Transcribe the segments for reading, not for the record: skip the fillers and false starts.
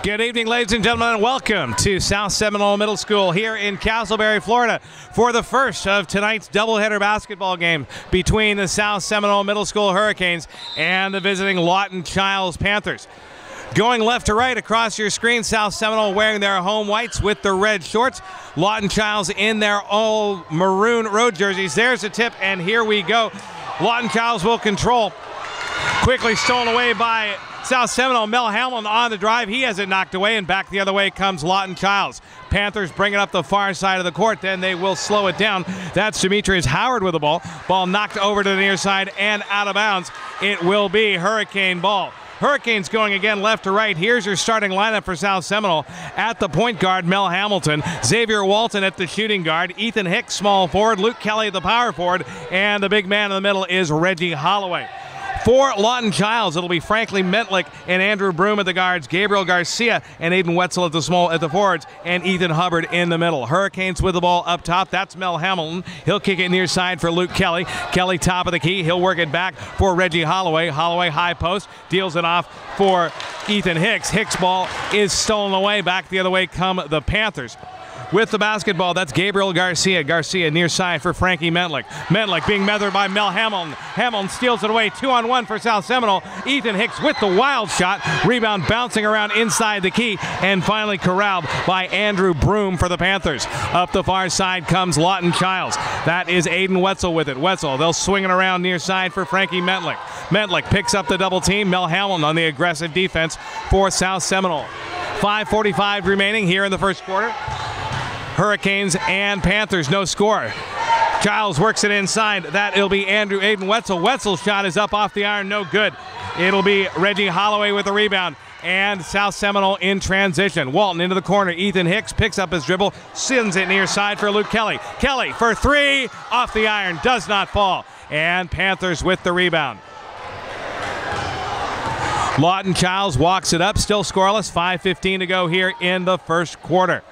Good evening, ladies and gentlemen, and welcome to South Seminole Middle School here in Castleberry, Florida, for the first of tonight's doubleheader basketball game between the South Seminole Middle School Hurricanes and the visiting Lawton Chiles Panthers. Going left to right across your screen, South Seminole wearing their home whites with the red shorts. Lawton Chiles in their all maroon road jerseys. There's the tip, and here we go. Lawton Chiles will control. Quickly stolen away by South Seminole. Mel Hamlin on the drive. He has it knocked away, and back the other way comes Lawton Chiles. Panthers bring it up the far side of the court. Then they will slow it down. That's Demetrius Howard with the ball. Ball knocked over to the near side and out of bounds. It will be Hurricane ball. Hurricanes going again left to right. Here's your starting lineup for South Seminole. At the point guard, Mel Hamilton. Xavier Walton at the shooting guard. Ethan Hicks, small forward. Luke Kelly at the power forward. And the big man in the middle is Reggie Holloway. For Lawton Chiles, it'll be Franklin Mentlick and Andrew Broom at the guards, Gabriel Garcia and Aiden Wetzel at the forwards, and Ethan Hubbard in the middle. Hurricanes with the ball up top. That's Mel Hamilton. He'll kick it near side for Luke Kelly. Kelly top of the key. He'll work it back for Reggie Holloway. Holloway high post, deals it off for Ethan Hicks. Hicks' ball is stolen away. Back the other way come the Panthers. With the basketball, that's Gabriel Garcia. Garcia near side for Frankie Mentlick. Mentlick being measured by Mel Hamilton. Hamilton steals it away. 2-on-1 for South Seminole. Ethan Hicks with the wild shot. Rebound bouncing around inside the key. And finally corralled by Andrew Broom for the Panthers. Up the far side comes Lawton Chiles. That is Aiden Wetzel with it. Wetzel, they'll swing it around near side for Frankie Mentlick. Mentlick picks up the double team. Mel Hamilton on the aggressive defense for South Seminole. 5:45 remaining here in the first quarter. Hurricanes and Panthers, no score. Chiles works it inside. That'll be Aiden Wetzel. Wetzel's shot is up off the iron, no good. It'll be Reggie Holloway with the rebound. And South Seminole in transition. Walton into the corner. Ethan Hicks picks up his dribble, sends it near side for Luke Kelly. Kelly for three, off the iron, does not fall. And Panthers with the rebound. Lawton Chiles walks it up, still scoreless. 5:15 to go here in the first quarter.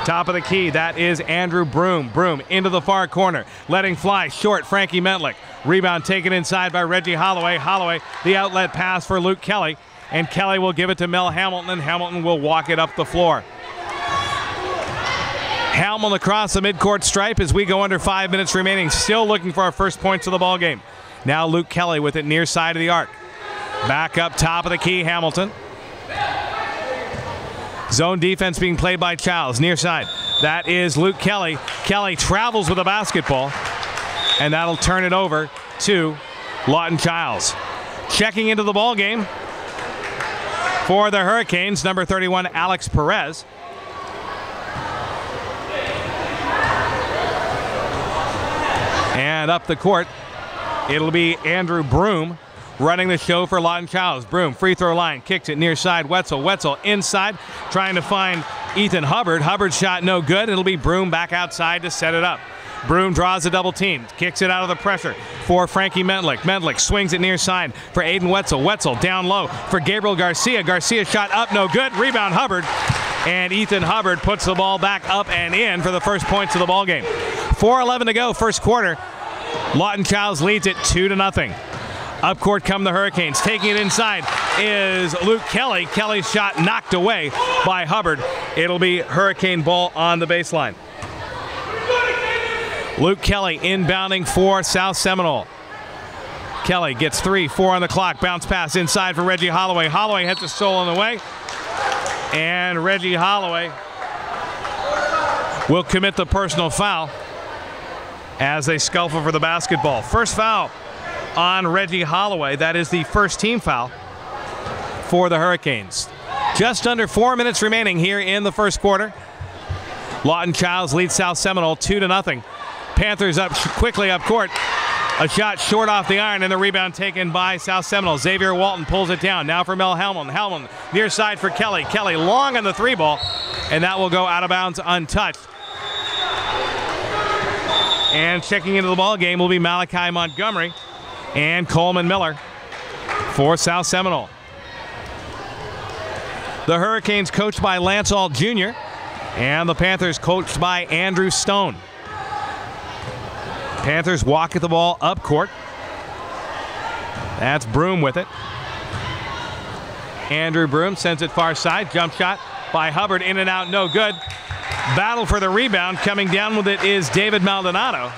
Top of the key, that is Andrew Broom. Broom into the far corner, letting fly short Frankie Mentlick. Rebound taken inside by Reggie Holloway. Holloway, the outlet pass for Luke Kelly, and Kelly will give it to Mel Hamilton, and Hamilton will walk it up the floor. Hamilton across the midcourt stripe as we go under 5 minutes remaining, still looking for our first points of the ball game. Now Luke Kelly with it near side of the arc. Back up top of the key, Hamilton. Zone defense being played by Chiles, near side. That is Luke Kelly. Kelly travels with the basketball, and that'll turn it over to Lawton Chiles. Checking into the ball game for the Hurricanes, number 31, Alex Perez. And up the court, it'll be Andrew Broom running the show for Lawton Chiles. Broom, free throw line, kicks it near side. Wetzel. Wetzel inside, trying to find Ethan Hubbard. Hubbard's shot no good. It'll be Broom back outside to set it up. Broom draws a double team, kicks it out of the pressure for Frankie Mentlick. Mentlick swings it near side for Aiden Wetzel. Wetzel down low for Gabriel Garcia. Garcia shot up, no good. Rebound Hubbard. And Ethan Hubbard puts the ball back up and in for the first points of the ball game. 4:11 to go, first quarter. Lawton Chiles leads it 2-0. Up court come the Hurricanes. Taking it inside is Luke Kelly. Kelly's shot knocked away by Hubbard. It'll be Hurricane ball on the baseline. Luke Kelly inbounding for South Seminole. Kelly gets 3, 4 on the clock. Bounce pass inside for Reggie Holloway. Holloway hits a stolen away. And Reggie Holloway will commit the personal foul as they scuffle for the basketball. First foul on Reggie Holloway. That is the first team foul for the Hurricanes. Just under 4 minutes remaining here in the first quarter. Lawton Chiles leads South Seminole 2-0. Panthers up quickly up court. A shot short off the iron, and the rebound taken by South Seminole. Xavier Walton pulls it down. Now for Mel Hamilton. Hamilton near side for Kelly. Kelly long on the three ball, and that will go out of bounds untouched. And checking into the ball game will be Malachi Montgomery and Coleman Miller for South Seminole. The Hurricanes coached by Lance Alt Jr. and the Panthers coached by Andrew Stone. Panthers walk at the ball up court. That's Broom with it. Andrew Broom sends it far side. Jump shot by Hubbard, in and out, no good. Battle for the rebound. Coming down with it is David Maldonado.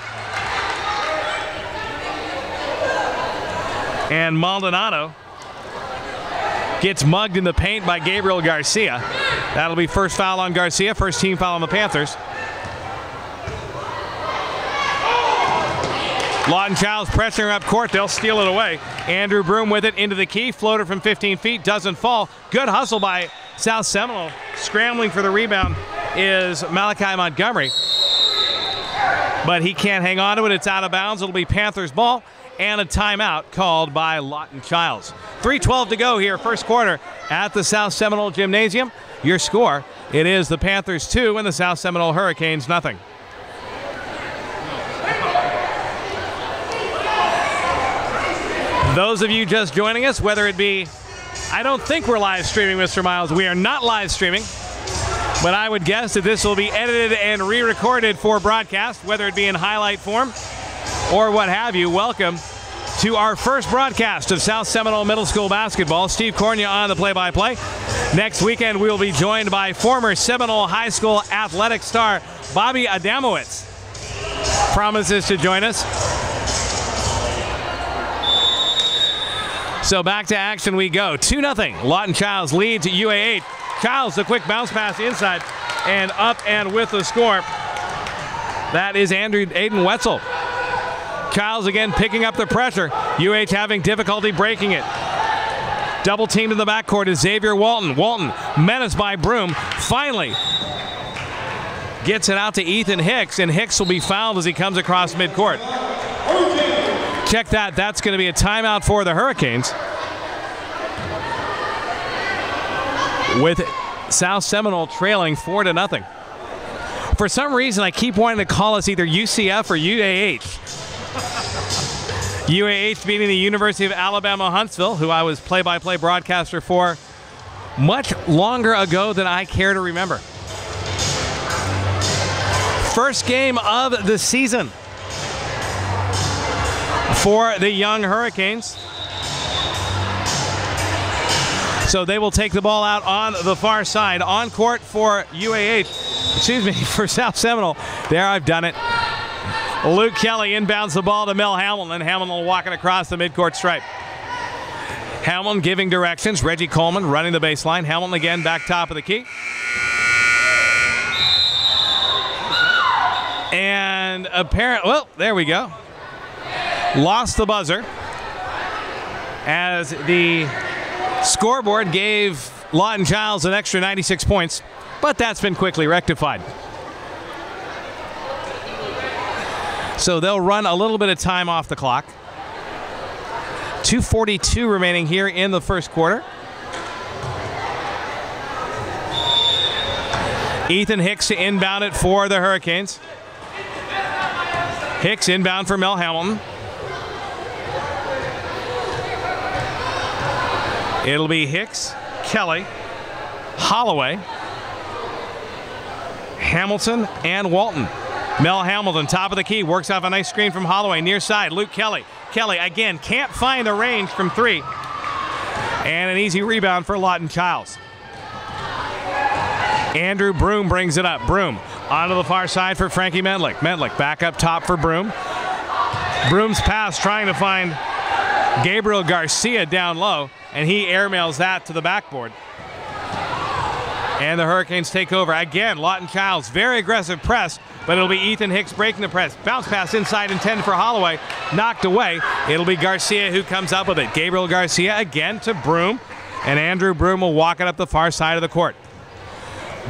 And Maldonado gets mugged in the paint by Gabriel Garcia. That'll be first foul on Garcia, first team foul on the Panthers. Lawton Chiles pressuring up court. They'll steal it away. Andrew Broom with it into the key. Floater from 15 feet. Doesn't fall. Good hustle by South Seminole. Scrambling for the rebound is Malachi Montgomery. But he can't hang on to it. It's out of bounds. It'll be Panthers ball. And a timeout called by Lawton Chiles. 3:12 to go here, first quarter at the South Seminole Gymnasium. Your score, it is the Panthers 2 and the South Seminole Hurricanes nothing. Those of you just joining us, whether it be, I don't think we're live streaming, Mr. Miles. We are not live streaming, but I would guess that this will be edited and re-recorded for broadcast, whether it be in highlight form or what have you. Welcome to our first broadcast of South Seminole Middle School basketball. Steve Cornia on the play-by-play. Next weekend, we will be joined by former Seminole High School athletic star Bobby Adamowitz. Promises to join us. So back to action we go. 2-0. Lawton Chiles leads UAH. Chiles, the quick bounce pass inside and up and with the score. That is Aiden Wetzel. Chiles again picking up the pressure. UH having difficulty breaking it. Double teamed in the backcourt is Xavier Walton. Walton menaced by Broom. Finally gets it out to Ethan Hicks, and Hicks will be fouled as he comes across midcourt. Check that. That's going to be a timeout for the Hurricanes. With South Seminole trailing 4-0. For some reason, I keep wanting to call us either UCF or UAH. UAH beating the University of Alabama Huntsville, who I was play-by-play broadcaster for much longer ago than I care to remember. First game of the season for the young Hurricanes. So they will take the ball out on the far side. On court for for South Seminole. There, I've done it. Luke Kelly inbounds the ball to Mel Hamilton. Hamilton walking across the midcourt stripe. Hamilton giving directions. Reggie Coleman running the baseline. Hamilton again back top of the key. And apparently, well, there we go. Lost the buzzer as the scoreboard gave Lawton Chiles an extra 96 points, but that's been quickly rectified. So they'll run a little bit of time off the clock. 2:42 remaining here in the first quarter. Ethan Hicks to inbound it for the Hurricanes. Hicks inbound for Mel Hamilton. It'll be Hicks, Kelly, Holloway, Hamilton, and Walton. Mel Hamilton, top of the key, works off a nice screen from Holloway, near side. Luke Kelly. Kelly, again, can't find the range from three. And an easy rebound for Lawton Chiles. Andrew Broom brings it up. Broom onto the far side for Frankie Medlick. Medlick back up top for Broom. Broom's pass trying to find Gabriel Garcia down low, and he airmails that to the backboard. And the Hurricanes take over. Again, Lawton Chiles, very aggressive press, but it'll be Ethan Hicks breaking the press. Bounce pass inside intended for Holloway, knocked away. It'll be Garcia who comes up with it. Gabriel Garcia again to Broom, and Andrew Broom will walk it up the far side of the court.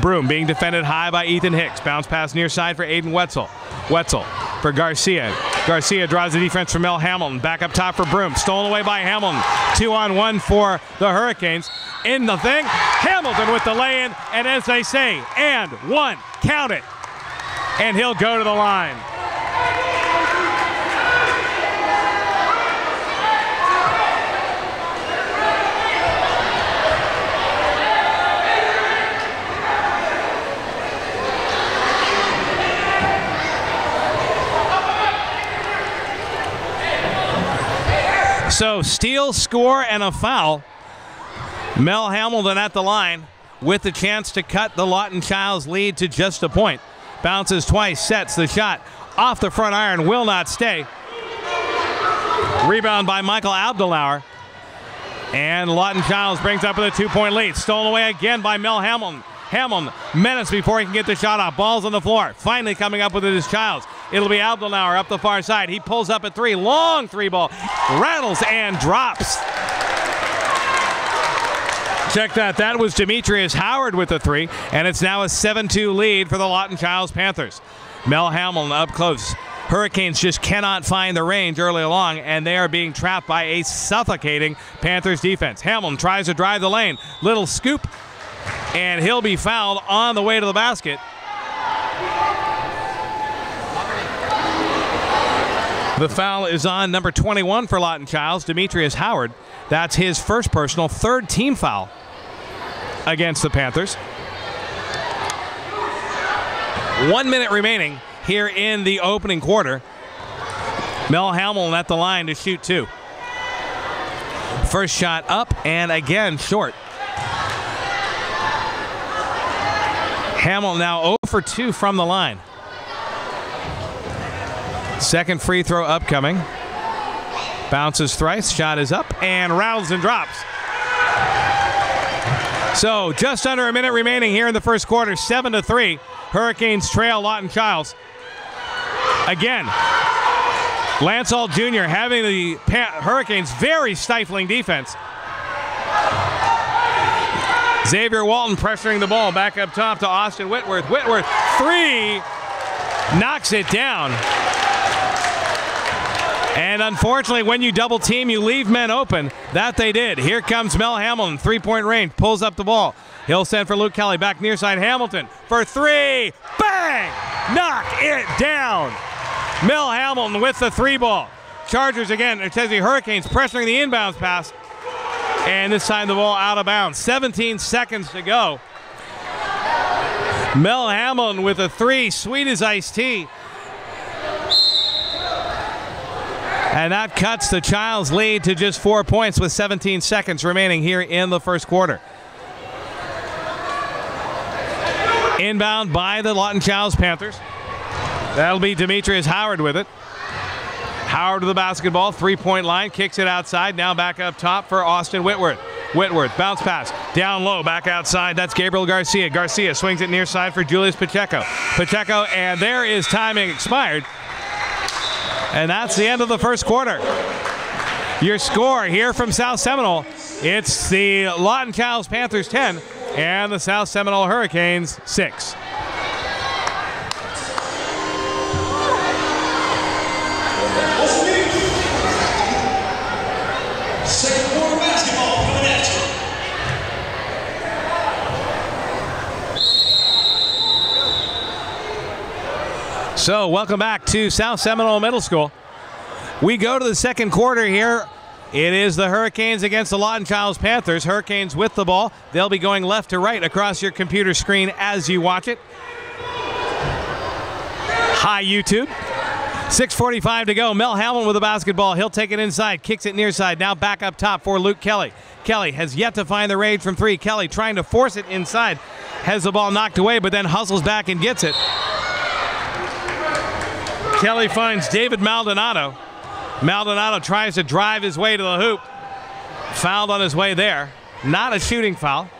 Broom being defended high by Ethan Hicks. Bounce pass near side for Aiden Wetzel. Wetzel for Garcia. Garcia draws the defense from Mel Hamilton. Back up top for Broom. Stolen away by Hamilton. 2-on-1 for the Hurricanes. In the thing. Hamilton with the lay-in. And as they say, and one. Count it. And he'll go to the line. So steal, score, and a foul Mel Hamilton at the line with the chance to cut the Lawton Chiles lead to just a point. Bounces twice, sets the shot. Off the front iron, will not stay. Rebound by Michael Abdelauer. And Lawton Chiles brings up with a 2-point lead. Stolen away again by Mel Hamilton. Hamilton, minutes before he can get the shot off. Ball's on the floor. Finally coming up with it is Chiles. It'll be Abdelauer up the far side. He pulls up at three. Long three ball. Rattles and drops. Check that. That was Demetrius Howard with the three. And it's now a 7-2 lead for the Lawton Chiles Panthers. Mel Hamilton up close. Hurricanes just cannot find the range early along, and they are being trapped by a suffocating Panthers defense. Hamilton tries to drive the lane. Little scoop, and he'll be fouled on the way to the basket. The foul is on number 21 for Lawton Chiles, Demetrius Howard. That's his first personal, third team foul against the Panthers. 1 minute remaining here in the opening quarter. Mel Hamilton at the line to shoot two. First shot up and again short. Hamilton now 0 for 2 from the line. Second free throw upcoming. Bounces thrice, shot is up and rattles and drops. So just under a minute remaining here in the first quarter, 7-3. Hurricanes trail Lawton Chiles. Again, Lansall Jr. having the Hurricanes' very stifling defense. Xavier Walton pressuring the ball back up top to Austin Whitworth. Whitworth, three, knocks it down. And unfortunately, when you double team, you leave men open. That they did. Here comes Mel Hamilton, three-point range, pulls up the ball. He'll send for Luke Kelly, back near side. Hamilton for three, bang! Knock it down. Mel Hamilton with the three ball. Chargers again, it says the Hurricanes pressuring the inbounds pass. And this time the ball out of bounds. 17 seconds to go. Mel Hamilton with a three, sweet as iced tea. And that cuts the Chiles lead to just 4 points with 17 seconds remaining here in the first quarter. Inbound by the Lawton Chiles Panthers. That'll be Demetrius Howard with it. Howard to the basketball, three-point line, kicks it outside. Now back up top for Austin Whitworth. Whitworth, bounce pass, down low, back outside. That's Gabriel Garcia. Garcia swings it near side for Julius Pacheco. Pacheco, and there is timing expired. And that's the end of the first quarter. Your score here from South Seminole, it's the Lawton Chiles Panthers 10 and the South Seminole Hurricanes 6. Second quarter basketball coming at you. So welcome back to South Seminole Middle School. We go to the second quarter here. It is the Hurricanes against the Lawton Chiles Panthers. Hurricanes with the ball. They'll be going left to right across your computer screen as you watch it. Hi, YouTube. 6:45 to go. Mel Hamilton with the basketball. He'll take it inside, kicks it near side. Now back up top for Luke Kelly. Kelly has yet to find the range from three. Kelly trying to force it inside. Has the ball knocked away, but then hustles back and gets it. Kelly finds David Maldonado. Maldonado tries to drive his way to the hoop. Fouled on his way there. Not a shooting foul.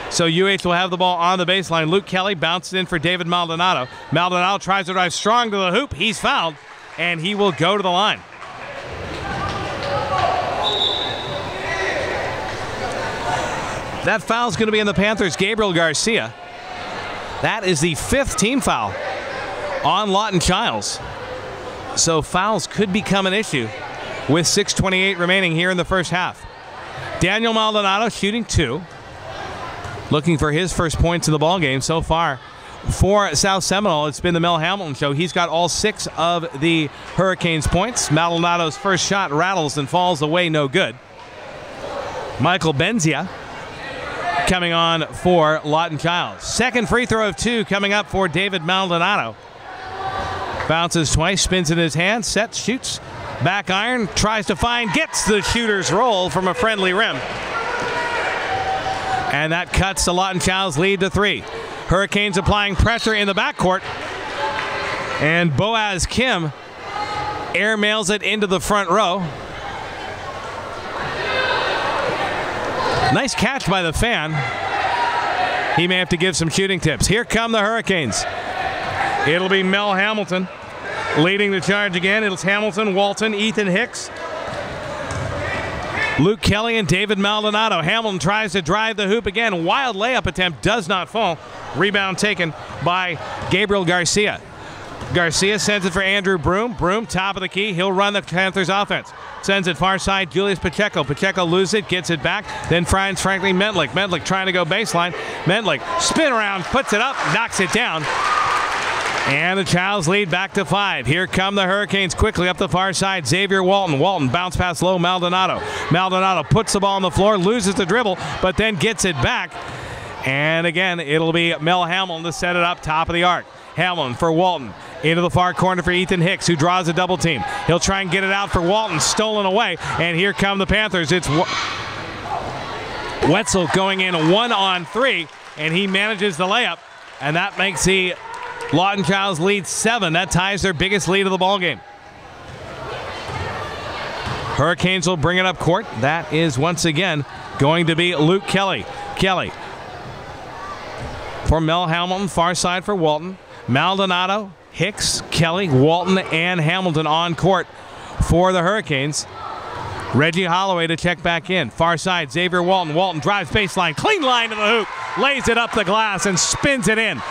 So UH will have the ball on the baseline. Luke Kelly bounces in for David Maldonado. Maldonado tries to drive strong to the hoop. He's fouled, and he will go to the line. That foul's going to be in the Panthers' Gabriel Garcia. That is the fifth team foul on Lawton Chiles. So fouls could become an issue with 6:28 remaining here in the first half. Daniel Maldonado shooting two. Looking for his first points in the ball game so far. For South Seminole, it's been the Mel Hamilton show. He's got all 6 of the Hurricanes' points. Maldonado's first shot rattles and falls away, no good. Michael Benzia coming on for Lawton Chiles. Second free throw of 2 coming up for David Maldonado. Bounces twice, spins in his hand, sets, shoots. Back iron, tries to find, gets the shooter's roll from a friendly rim. And that cuts the Lawton Chiles lead to 3. Hurricanes applying pressure in the backcourt. And Boaz Kim airmails it into the front row. Nice catch by the fan. He may have to give some shooting tips. Here come the Hurricanes. It'll be Mel Hamilton leading the charge again. It's Hamilton, Walton, Ethan Hicks, Luke Kelly, and David Maldonado. Hamilton tries to drive the hoop again. Wild layup attempt does not fall. Rebound taken by Gabriel Garcia. Garcia sends it for Andrew Broom. Broom, top of the key. He'll run the Panthers offense. Sends it far side, Julius Pacheco. Pacheco loses it, gets it back, then finds Franklin Mentlik. Mentlik trying to go baseline. Mentlik spin around, puts it up, knocks it down. And the Chiles lead back to 5. Here come the Hurricanes quickly up the far side. Xavier Walton. Walton bounce pass low, Maldonado. Maldonado puts the ball on the floor, loses the dribble, but then gets it back. And again, it'll be Mel Hamilton to set it up top of the arc. Hamilton for Walton. Into the far corner for Ethan Hicks, who draws a double team. He'll try and get it out for Walton, stolen away. And here come the Panthers. It's Wetzel going in 1-on-3, and he manages the layup. And that makes the Lawton Chiles lead 7. That ties their biggest lead of the ballgame. Hurricanes will bring it up court. That is once again going to be Luke Kelly. Kelly for Mel Hamilton, far side for Walton. Maldonado, Hicks, Kelly, Walton, and Hamilton on court for the Hurricanes. Reggie Holloway to check back in. Far side, Xavier Walton. Walton drives baseline, clean line to the hoop, lays it up the glass and spins it in.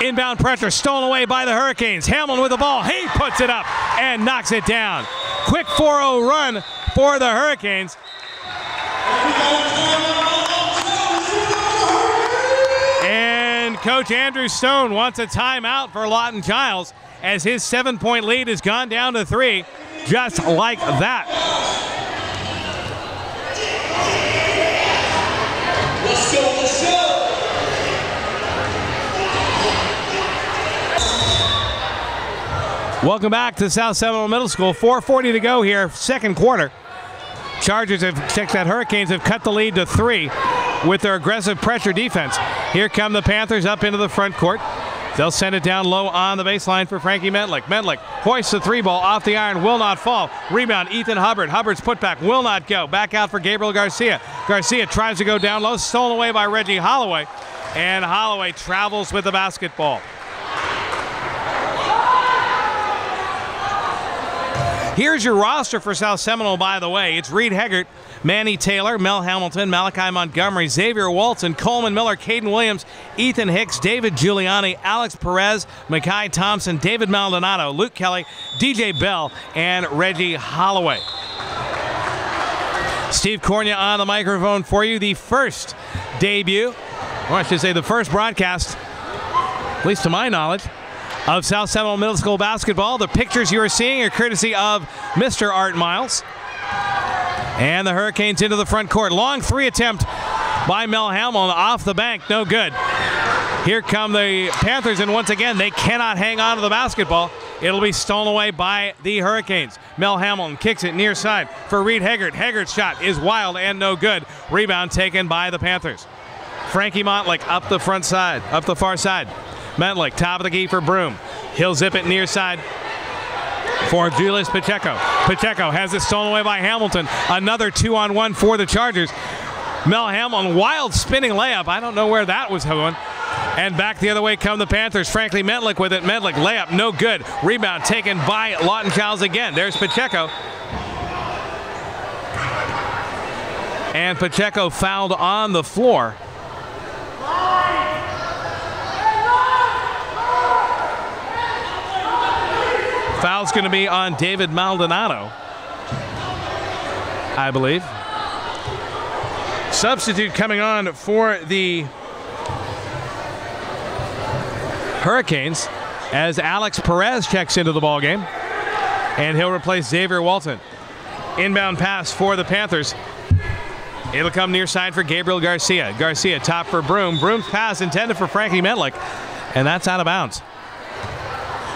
Inbound pressure stolen away by the Hurricanes. Hamilton with the ball. He puts it up and knocks it down. Quick 4-0 run for the Hurricanes. And Coach Andrew Stone wants a timeout for Lawton Chiles as his 7-point lead has gone down to 3 just like that. Let's go, let's go. Welcome back to South Seminole Middle School. 4:40 to go here, second quarter. Chargers have checked that. Hurricanes have cut the lead to 3 with their aggressive pressure defense. Here come the Panthers up into the front court. They'll send it down low on the baseline for Frankie Mentlik. Mentlik hoists the 3-ball off the iron, will not fall. Rebound, Ethan Hubbard. Hubbard's putback will not go. Back out for Gabriel Garcia. Garcia tries to go down low, stolen away by Reggie Holloway. And Holloway travels with the basketball. Here's your roster for South Seminole, by the way. It's Reed Heggart, Manny Taylor, Mel Hamilton, Malachi Montgomery, Xavier Walton, Coleman Miller, Caden Williams, Ethan Hicks, David Giuliani, Alex Perez, Makai Thompson, David Maldonado, Luke Kelly, DJ Bell, and Reggie Holloway. Steve Cornia on the microphone for you. The first debut, or I should say the first broadcast, at least to my knowledge, of South Seminole Middle School basketball. The pictures you are seeing are courtesy of Mr. Art Miles. And the Hurricanes into the front court. Long 3 attempt by Mel Hamilton off the bank. No good. Here come the Panthers, and once again, they cannot hang on to the basketball. It'll be stolen away by the Hurricanes. Mel Hamilton kicks it near side for Reed Heggart. Heggart's shot is wild and no good. Rebound taken by the Panthers. Frankie Mentlik up the front side, up the far side. Mentlik, top of the key for Broom. He'll zip it near side for Julius Pacheco. Pacheco has it stolen away by Hamilton. Another 2-on-1 for the Chargers. Mel Hamilton, wild spinning layup. I don't know where that was going. And back the other way come the Panthers. Franklin Mentlik with it. Mentlik layup, no good. Rebound taken by Lawton Chiles again. There's Pacheco. And Pacheco fouled on the floor. Foul's going to be on David Maldonado, I believe. Substitute coming on for the Hurricanes as Alex Perez checks into the ballgame, and he'll replace Xavier Walton. Inbound pass for the Panthers. It'll come near side for Gabriel Garcia. Garcia top for Broom. Broom's pass intended for Frankie Mentlik, and that's out of bounds.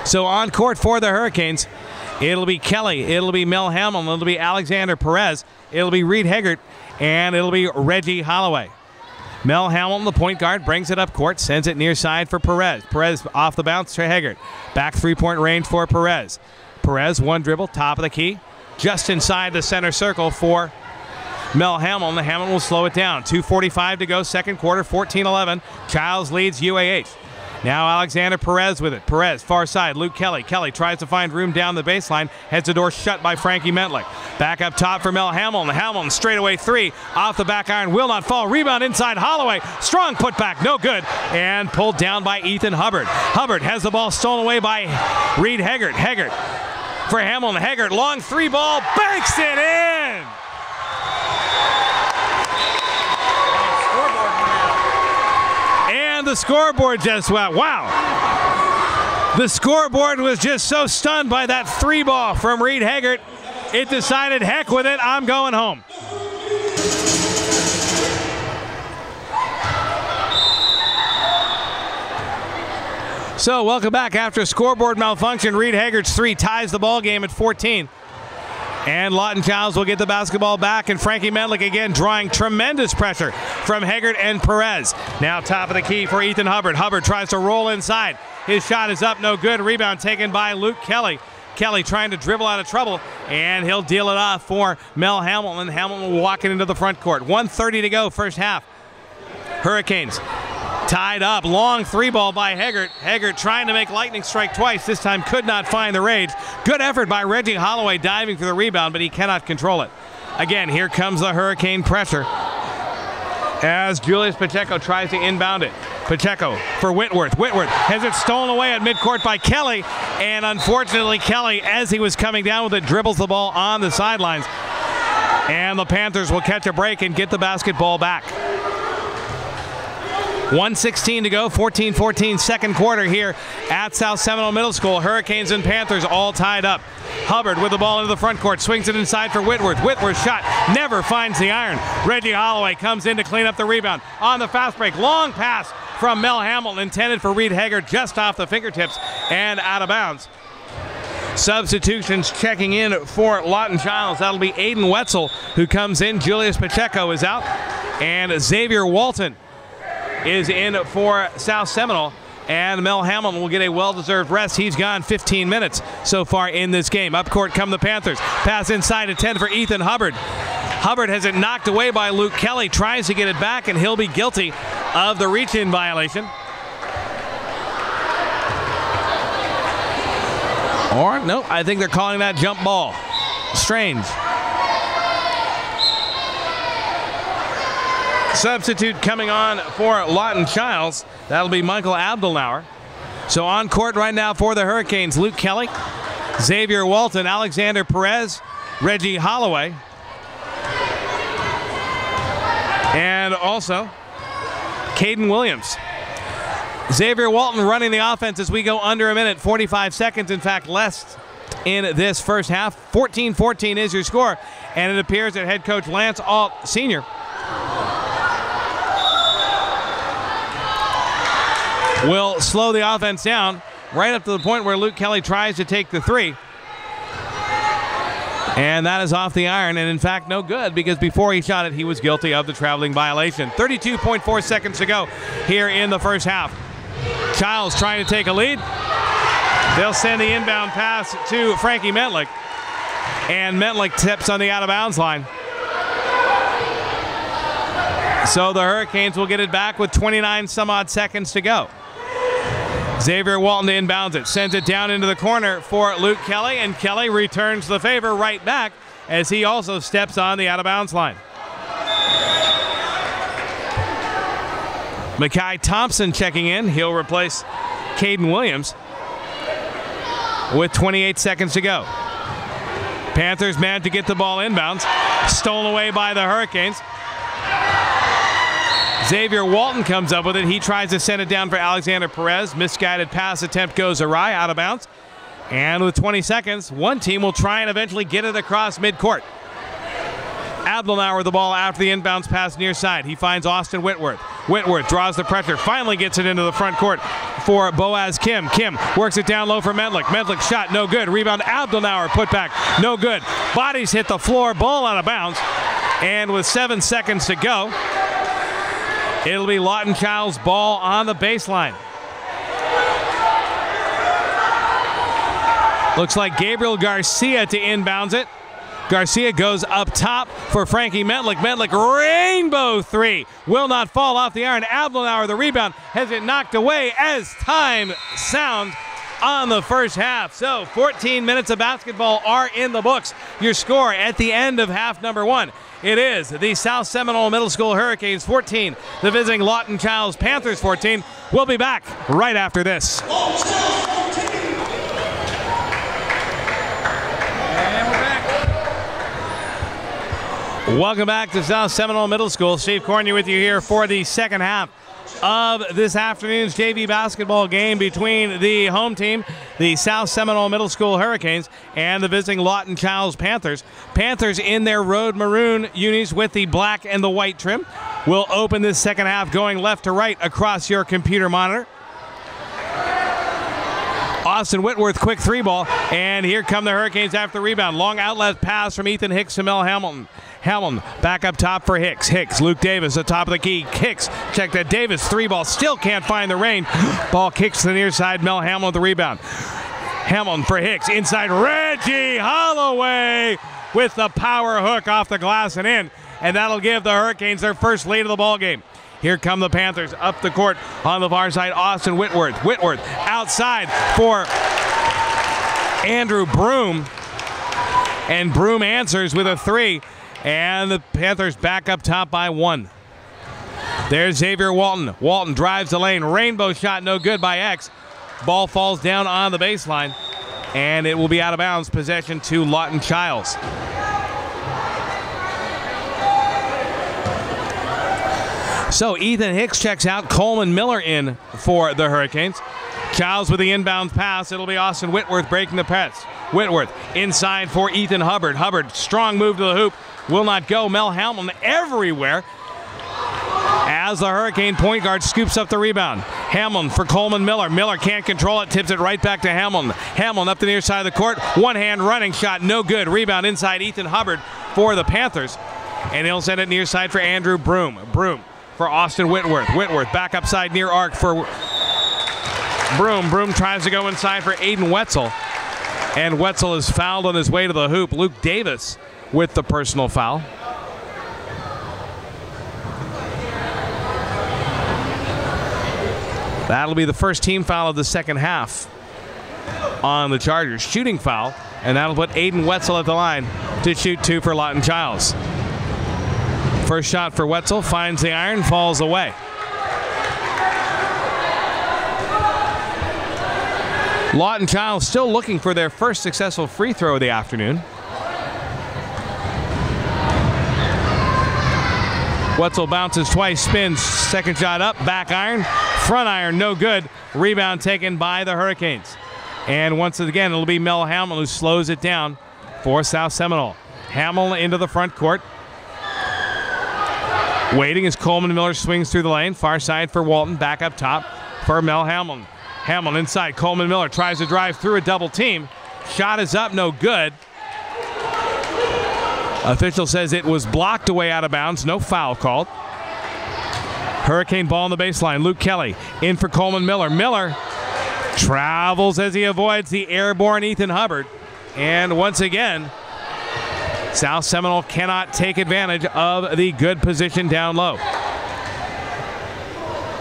So on court for the Hurricanes, it'll be Kelly, it'll be Mel Hamilton, it'll be Alexander Perez, it'll be Reed Heggart, and it'll be Reggie Holloway. Mel Hamilton, the point guard, brings it up court, sends it near side for Perez. Perez off the bounce to Haggard. Back three-point range for Perez. Perez, one dribble, top of the key, just inside the center circle for Mel Hamilton. The Hamilton will slow it down. 2:45 to go, second quarter, 14-11. Chiles leads UAH. Now Alexander Perez with it. Perez, far side, Luke Kelly. Kelly tries to find room down the baseline. Heads the door shut by Frankie Mentlick. Back up top for Mel Hamilton. Hamilton straightaway three. Off the back iron, will not fall. Rebound inside Holloway. Strong putback, no good. And pulled down by Ethan Hubbard. Hubbard has the ball stolen away by Reed Haggard. Haggard for Hamilton. Haggard, long three ball, banks it in! The scoreboard just went, wow. The scoreboard was just so stunned by that three ball from Reed Haggard, it decided, heck with it, I'm going home. So welcome back. After scoreboard malfunction, Reed Haggard's three ties the ball game at 14. And Lawton Chiles will get the basketball back, and Frankie Mentlick again drawing tremendous pressure from Haggard and Perez. Now top of the key for Ethan Hubbard. Hubbard tries to roll inside. His shot is up, no good. Rebound taken by Luke Kelly. Kelly trying to dribble out of trouble, and he'll deal it off for Mel Hamilton. Hamilton will walk it into the front court. 1:30 to go, first half. Hurricanes tied up. Long three ball by Haggard. Haggard trying to make lightning strike twice. This time could not find the rage. Good effort by Reggie Holloway diving for the rebound, but he cannot control it. Again, here comes the Hurricane pressure as Julius Pacheco tries to inbound it. Pacheco for Whitworth. Whitworth has it stolen away at midcourt by Kelly, and unfortunately Kelly, as he was coming down with it, dribbles the ball on the sidelines. And the Panthers will catch a break and get the basketball back. 1:16 to go, 14-14 second quarter here at South Seminole Middle School. Hurricanes and Panthers all tied up. Hubbard with the ball into the front court, swings it inside for Whitworth. Whitworth's shot never finds the iron. Reggie Holloway comes in to clean up the rebound. On the fast break, long pass from Mel Hamilton, intended for Reed Haggard, just off the fingertips and out of bounds. Substitutions checking in for Lawton Chiles. That'll be Aiden Wetzel who comes in. Julius Pacheco is out, and Xavier Walton is in for South Seminole, and Mel Hamilton will get a well-deserved rest. He's gone 15 minutes so far in this game. Up court come the Panthers. Pass inside at 10 for Ethan Hubbard. Hubbard has it knocked away by Luke Kelly, tries to get it back, and he'll be guilty of the reach-in violation. Or, no, I think they're calling that jump ball. Strange. Substitute coming on for Lawton Chiles. That'll be Michael Abdelnauer. So on court right now for the Hurricanes, Luke Kelly, Xavier Walton, Alexander Perez, Reggie Holloway, and also Caden Williams. Xavier Walton running the offense as we go under a minute, 45 seconds, in fact less in this first half. 14-14 is your score, and it appears that head coach Lance Alt Sr. will slow the offense down right up to the point where Luke Kelly tries to take the three. And that is off the iron, and in fact no good, because before he shot it he was guilty of the traveling violation. 32.4 seconds to go here in the first half. Chiles trying to take a lead. They'll send the inbound pass to Frankie Mentlick, and Mentlick tips on the out of bounds line. So the Hurricanes will get it back with 29 some odd seconds to go. Xavier Walton inbounds it, sends it down into the corner for Luke Kelly, and Kelly returns the favor right back as he also steps on the out-of-bounds line. Makai Thompson checking in. He'll replace Caden Williams with 28 seconds to go. Panthers managed to get the ball inbounds, stolen away by the Hurricanes. Xavier Walton comes up with it. He tries to send it down for Alexander Perez. Misguided pass attempt goes awry, out of bounds. And with 20 seconds, one team will try and eventually get it across midcourt. Abdelnauer with the ball after the inbounds pass near side. He finds Austin Whitworth. Whitworth draws the pressure, finally gets it into the front court for Boaz Kim. Kim works it down low for Mentlick. Mentlick shot, no good. Rebound, Abdelnauer put back, no good. Bodies hit the floor, ball out of bounds. And with 7 seconds to go, it'll be Lawton Chiles' ball on the baseline. Looks like Gabriel Garcia to inbounds it. Garcia goes up top for Frankie Mentlick. Mentlick, rainbow three. Will not fall off the iron. Abelauer, the rebound, has it knocked away as time sounds on the first half. So 14 minutes of basketball are in the books. Your score at the end of half number 1. It is the South Seminole Middle School Hurricanes 14, the visiting Lawton Chiles Panthers 14. We'll be back right after this. Welcome back to South Seminole Middle School. Steve Cornier with you here for the second half of this afternoon's JV basketball game between the home team, the South Seminole Middle School Hurricanes, and the visiting Lawton Chiles Panthers. Panthers in their road maroon unis with the black and the white trim will open this second half going left to right across your computer monitor. Austin Whitworth, quick three ball, and here come the Hurricanes after the rebound. Long outlet pass from Ethan Hicks to Mel Hamilton. Hamilton back up top for Hicks. Hicks, Luke Davis, the top of the key. Hicks, check that Davis, three ball, still can't find the range. Ball kicks to the near side, Mel Hamilton with the rebound. Hamilton for Hicks, inside Reggie Holloway with the power hook off the glass and in, and that'll give the Hurricanes their first lead of the ball game. Here come the Panthers up the court on the far side. Austin Whitworth. Whitworth outside for Andrew Broom. And Broom answers with a three. And the Panthers back up top by 1. There's Xavier Walton. Walton drives the lane. Rainbow shot no good by X. Ball falls down on the baseline. And it will be out of bounds. Possession to Lawton Chiles. So Ethan Hicks checks out. Coleman Miller in for the Hurricanes. Chiles with the inbound pass. It'll be Austin Whitworth breaking the press. Whitworth inside for Ethan Hubbard. Hubbard, strong move to the hoop. Will not go. Mel Hamilton everywhere as the Hurricane point guard scoops up the rebound. Hamilton for Coleman Miller. Miller can't control it. Tips it right back to Hamilton. Hamilton up the near side of the court. One hand running shot. No good. Rebound inside Ethan Hubbard for the Panthers. And he'll send it near side for Andrew Broom. Broom for Austin Whitworth. Whitworth back upside near arc for Broom. Broom tries to go inside for Aiden Wetzel. And Wetzel is fouled on his way to the hoop. Luke Davis with the personal foul. That'll be the first team foul of the second half on the Chargers. Shooting foul. And that'll put Aiden Wetzel at the line to shoot 2 for Lawton Chiles. First shot for Wetzel, finds the iron, falls away. Lawton Chiles still looking for their first successful free throw of the afternoon. Wetzel bounces twice, spins, second shot up, back iron, front iron, no good. Rebound taken by the Hurricanes. And once again, it'll be Mel Hamilton who slows it down for South Seminole. Hamilton into the front court. Waiting as Coleman Miller swings through the lane. Far side for Walton. Back up top for Mel Hamilton. Hamilton inside. Coleman Miller tries to drive through a double team. Shot is up. No good. Official says it was blocked away out of bounds. No foul called. Hurricane ball on the baseline. Luke Kelly in for Coleman Miller. Miller travels as he avoids the airborne Ethan Hubbard. And once again, South Seminole cannot take advantage of the good position down low.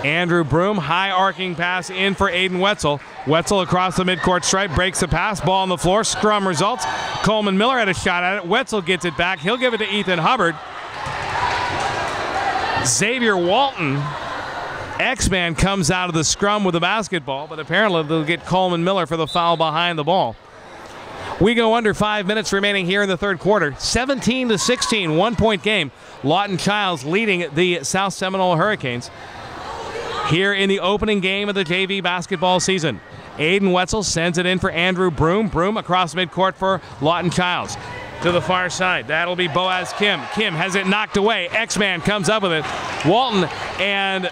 Andrew Broom, high arcing pass in for Aiden Wetzel. Wetzel across the midcourt stripe, breaks the pass, ball on the floor, scrum results. Coleman Miller had a shot at it. Wetzel gets it back. He'll give it to Ethan Hubbard. Xavier Walton, X-Man, comes out of the scrum with the basketball, but apparently they'll get Coleman Miller for the foul behind the ball. We go under 5 minutes remaining here in the third quarter. 17-16, 1 point game. Lawton Chiles leading the South Seminole Hurricanes here in the opening game of the JV basketball season. Aiden Wetzel sends it in for Andrew Broom. Broom across midcourt for Lawton Chiles. To the far side, that'll be Boaz Kim. Kim has it knocked away. X-Man comes up with it. Walton and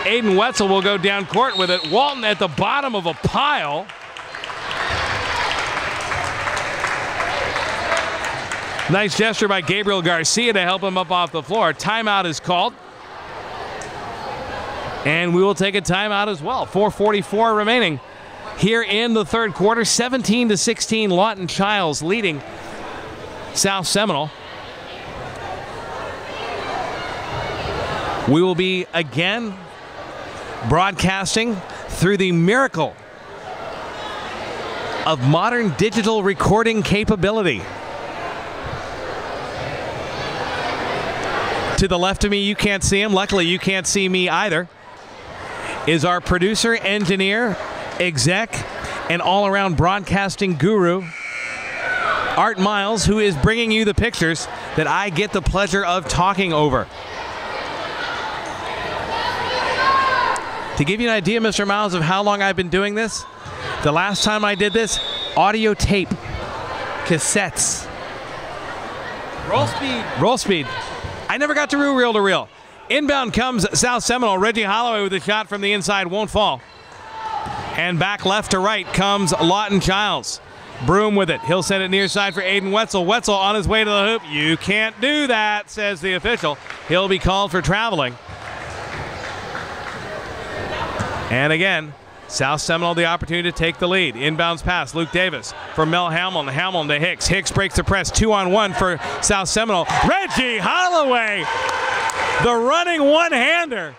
Aiden Wetzel will go down court with it. Walton at the bottom of a pile. Nice gesture by Gabriel Garcia to help him up off the floor. Timeout is called. And we will take a timeout as well. 4:44 remaining here in the third quarter. 17-16, Lawton Chiles leading South Seminole. We will be again broadcasting through the miracle of modern digital recording capability. To the left of me, you can't see him. Luckily, you can't see me either. Is our producer, engineer, exec, and all-around broadcasting guru, Art Miles, who is bringing you the pictures that I get the pleasure of talking over. To give you an idea, Mr. Miles, of how long I've been doing this, the last time I did this, audio tape, cassettes. Roll speed. Roll speed. I never got to reel to reel. Inbound comes South Seminole. Reggie Holloway with a shot from the inside, won't fall. And back left to right comes Lawton Chiles. Broom with it. He'll send it near side for Aiden Wetzel. Wetzel on his way to the hoop. You can't do that, says the official. He'll be called for traveling. And again, South Seminole the opportunity to take the lead. Inbounds pass, Luke Davis for Mel Hamlin. Hamlin to Hicks. Hicks breaks the press, 2-on-1 for South Seminole. Reggie Holloway, the running one-hander.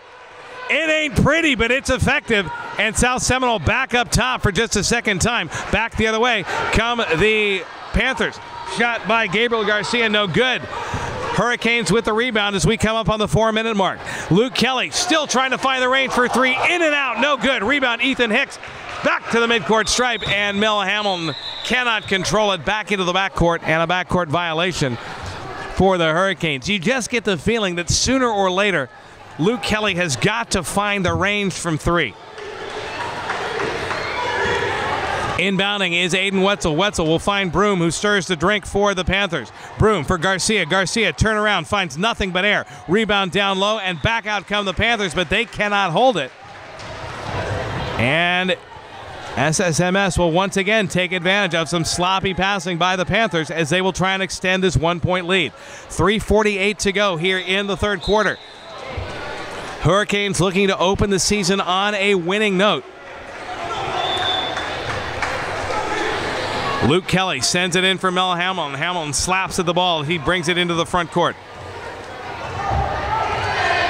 It ain't pretty, but it's effective. And South Seminole back up top for just a second time. Back the other way come the Panthers. Shot by Gabriel Garcia, no good. Hurricanes with the rebound as we come up on the 4-minute mark. Luke Kelly still trying to find the range for three. In and out, no good. Rebound, Ethan Hicks. Back to the midcourt stripe, and Mel Hamlin cannot control it. Back into the backcourt, and a backcourt violation for the Hurricanes. You just get the feeling that sooner or later, Luke Kelly has got to find the range from three. Inbounding is Aiden Wetzel. Wetzel will find Broom, who stirs the drink for the Panthers. Broom for Garcia. Garcia turn around, finds nothing but air. Rebound down low, and back out come the Panthers, but they cannot hold it. And SSMS will once again take advantage of some sloppy passing by the Panthers as they will try and extend this 1-point lead. 3:48 to go here in the third quarter. Hurricanes looking to open the season on a winning note. Luke Kelly sends it in for Mel Hamlin. Hamlin slaps at the ball. He brings it into the front court.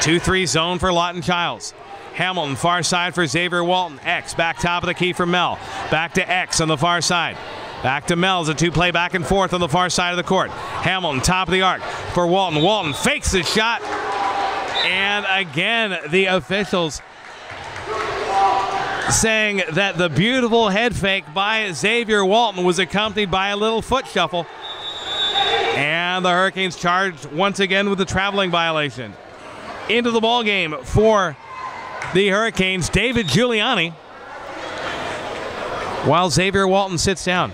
2-3 zone for Lawton Chiles. Hamilton far side for Xavier Walton. X back top of the key for Mel. Back to X on the far side. Back to Mel as a two-play back and forth on the far side of the court. Hamilton top of the arc for Walton. Walton fakes the shot. And again, the officials saying that the beautiful head fake by Xavier Walton was accompanied by a little foot shuffle. And the Hurricanes charged once again with the traveling violation. Into the ball game for the Hurricanes, David Giuliani, while Xavier Walton sits down.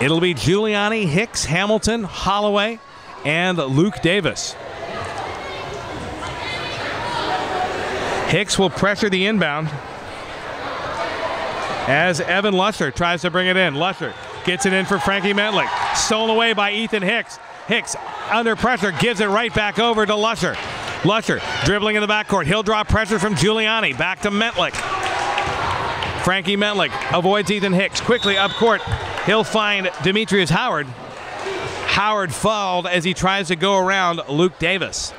It'll be Giuliani, Hicks, Hamilton, Holloway, and Luke Davis. Hicks will pressure the inbound as Evan Lusher tries to bring it in. Lusher gets it in for Frankie Mentlick. Stolen away by Ethan Hicks. Hicks under pressure gives it right back over to Lusher. Lusher dribbling in the backcourt. He'll draw pressure from Giuliani. Back to Mentlick. Frankie Mentlick avoids Ethan Hicks. Quickly up court. He'll find Demetrius Howard. Howard fouled as he tries to go around Luke Davis.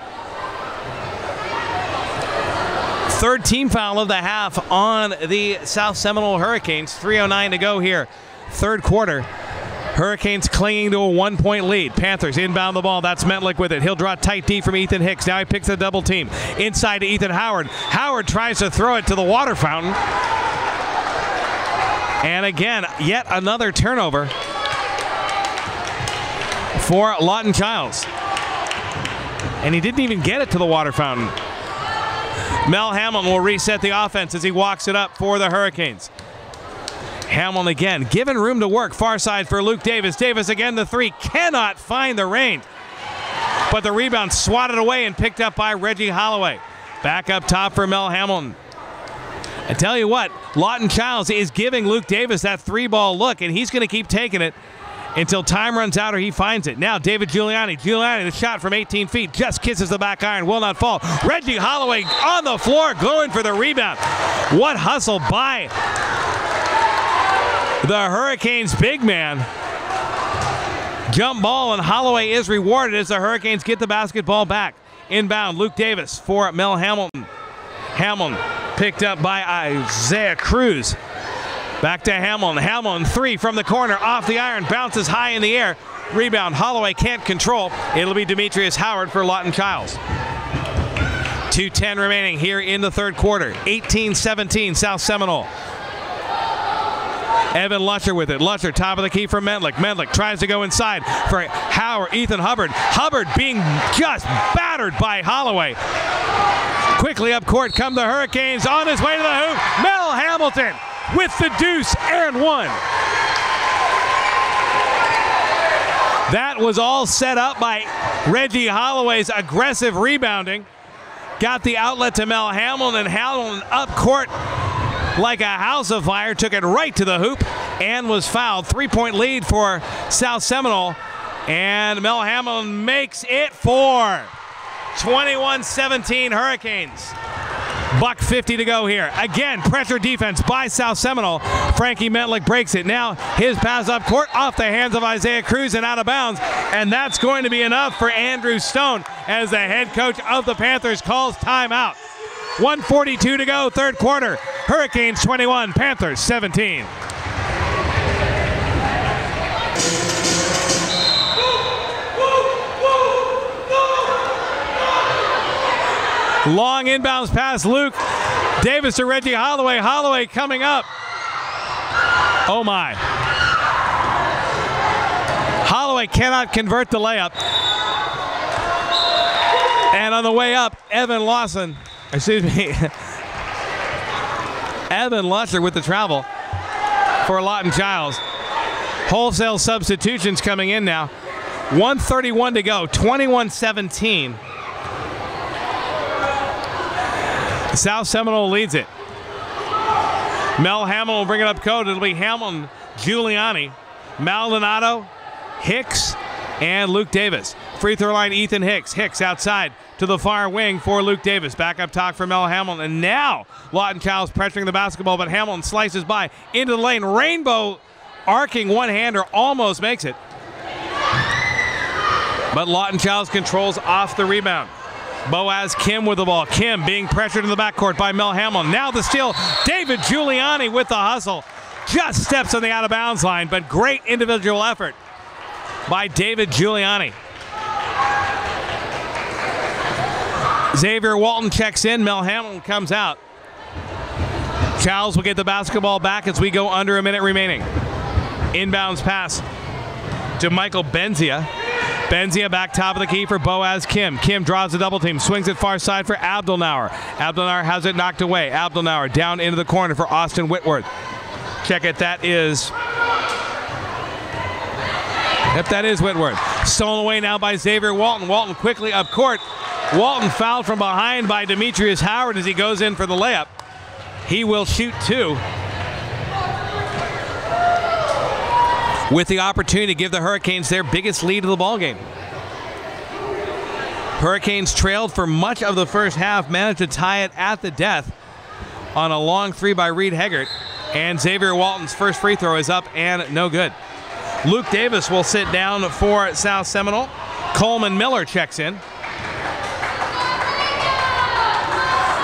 Third team foul of the half on the South Seminole Hurricanes. 3:09 to go here. Third quarter. Hurricanes clinging to a 1-point lead. Panthers inbound the ball. That's Mentlick with it. He'll draw tight D from Ethan Hicks. Now he picks a double team. Inside to Ethan Howard. Howard tries to throw it to the water fountain. And again, yet another turnover for Lawton Chiles. And he didn't even get it to the water fountain. Mel Hamlin will reset the offense as he walks it up for the Hurricanes. Hamlin again, given room to work. Far side for Luke Davis. Davis again, the three. Cannot find the range. But the rebound swatted away and picked up by Reggie Holloway. Back up top for Mel Hamlin. I tell you what, Lawton Chiles is giving Luke Davis that 3-ball look, and he's going to keep taking it until time runs out or he finds it. Now David Giuliani. Giuliani, the shot from 18 feet, just kisses the back iron, will not fall. Reggie Holloway on the floor, going for the rebound. What hustle by the Hurricanes big man. Jump ball, and Holloway is rewarded as the Hurricanes get the basketball back. Inbound, Luke Davis for Mel Hamilton. Hamilton picked up by Isaiah Cruz. Back to Hamilton. Hamilton, 3 from the corner, off the iron, bounces high in the air. Rebound, Holloway can't control. It'll be Demetrius Howard for Lawton Chiles. 2:10 remaining here in the third quarter. 18-17, South Seminole. Evan Lusher with it. Lusher, top of the key for Mentlick. Mentlick tries to go inside for Howard. Ethan Hubbard. Hubbard being just battered by Holloway. Quickly up court come the Hurricanes, on his way to the hoop. Mel Hamilton with the deuce and one. That was all set up by Reggie Holloway's aggressive rebounding. Got the outlet to Mel Hamilton, and Hamilton up court like a house of fire, took it right to the hoop and was fouled. 3-point lead for South Seminole, and Mel Hamilton makes it 4. 21-17 Hurricanes. $1:50 to go here. Again, pressure defense by South Seminole. Frankie Mentlick breaks it. Now his pass up court, off the hands of Isaiah Cruz and out of bounds. And that's going to be enough for Andrew Stone as the head coach of the Panthers calls timeout. 1:42 to go, third quarter. Hurricanes 21, Panthers 17. Long inbounds pass, Luke Davis to Reggie Holloway. Holloway coming up. Oh my. Holloway cannot convert the layup. And on the way up, Evan Lusher with the travel for Lawton Chiles. Wholesale substitutions coming in now. 1:31 to go, 21-17. South Seminole leads it. Mel Hamilton will bring it up court. It'll be Hamilton, Giuliani, Maldonado, Hicks, and Luke Davis. Free throw line, Ethan Hicks. Hicks outside to the far wing for Luke Davis. Back up top for Mel Hamilton. And now Lawton Chiles pressuring the basketball, but Hamilton slices by into the lane. Rainbow arcing one-hander, almost makes it. But Lawton Chiles controls off the rebound. Boaz Kim with the ball. Kim being pressured in the backcourt by Mel Hamilton. Now the steal. David Giuliani with the hustle. Just steps on the out-of-bounds line, but great individual effort by David Giuliani. Xavier Walton checks in. Mel Hamilton comes out. Chiles will get the basketball back as we go under a minute remaining. Inbounds pass to Michael Benzia. Benzia back top of the key for Boaz Kim. Kim draws the double team, swings it far side for Abdelnauer. Abdelnauer has it knocked away. Abdelnauer down into the corner for Austin Whitworth. Check it, that is Whitworth. Stolen away now by Xavier Walton. Walton quickly up court. Walton fouled from behind by Demetrius Howard as he goes in for the layup. He will shoot 2. With the opportunity to give the Hurricanes their biggest lead of the ballgame. Hurricanes trailed for much of the first half, managed to tie it at the death on a long 3 by Reed Heggert. And Xavier Walton's first free throw is up and no good. Luke Davis will sit down for South Seminole. Coleman Miller checks in.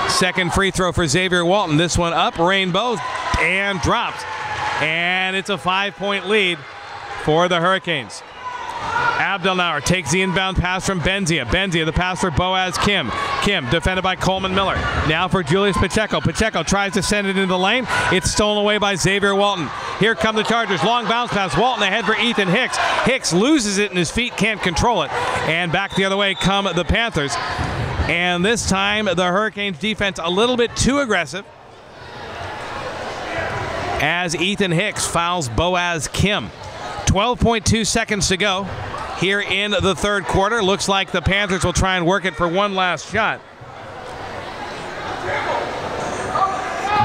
Second free throw for Xavier Walton. This one up, rainbow, and dropped. And it's a 5-point lead for the Hurricanes. Abdelnauer takes the inbound pass from Benzia. Benzia, the pass for Boaz Kim. Kim, defended by Coleman Miller. Now for Julius Pacheco. Pacheco tries to send it into the lane. It's stolen away by Xavier Walton. Here come the Chargers. Long bounce pass. Walton ahead for Ethan Hicks. Hicks loses it in his feet, can't control it. And back the other way come the Panthers. And this time the Hurricanes defense a little bit too aggressive, as Ethan Hicks fouls Boaz Kim. 12.2 seconds to go here in the third quarter. Looks like the Panthers will try and work it for one last shot.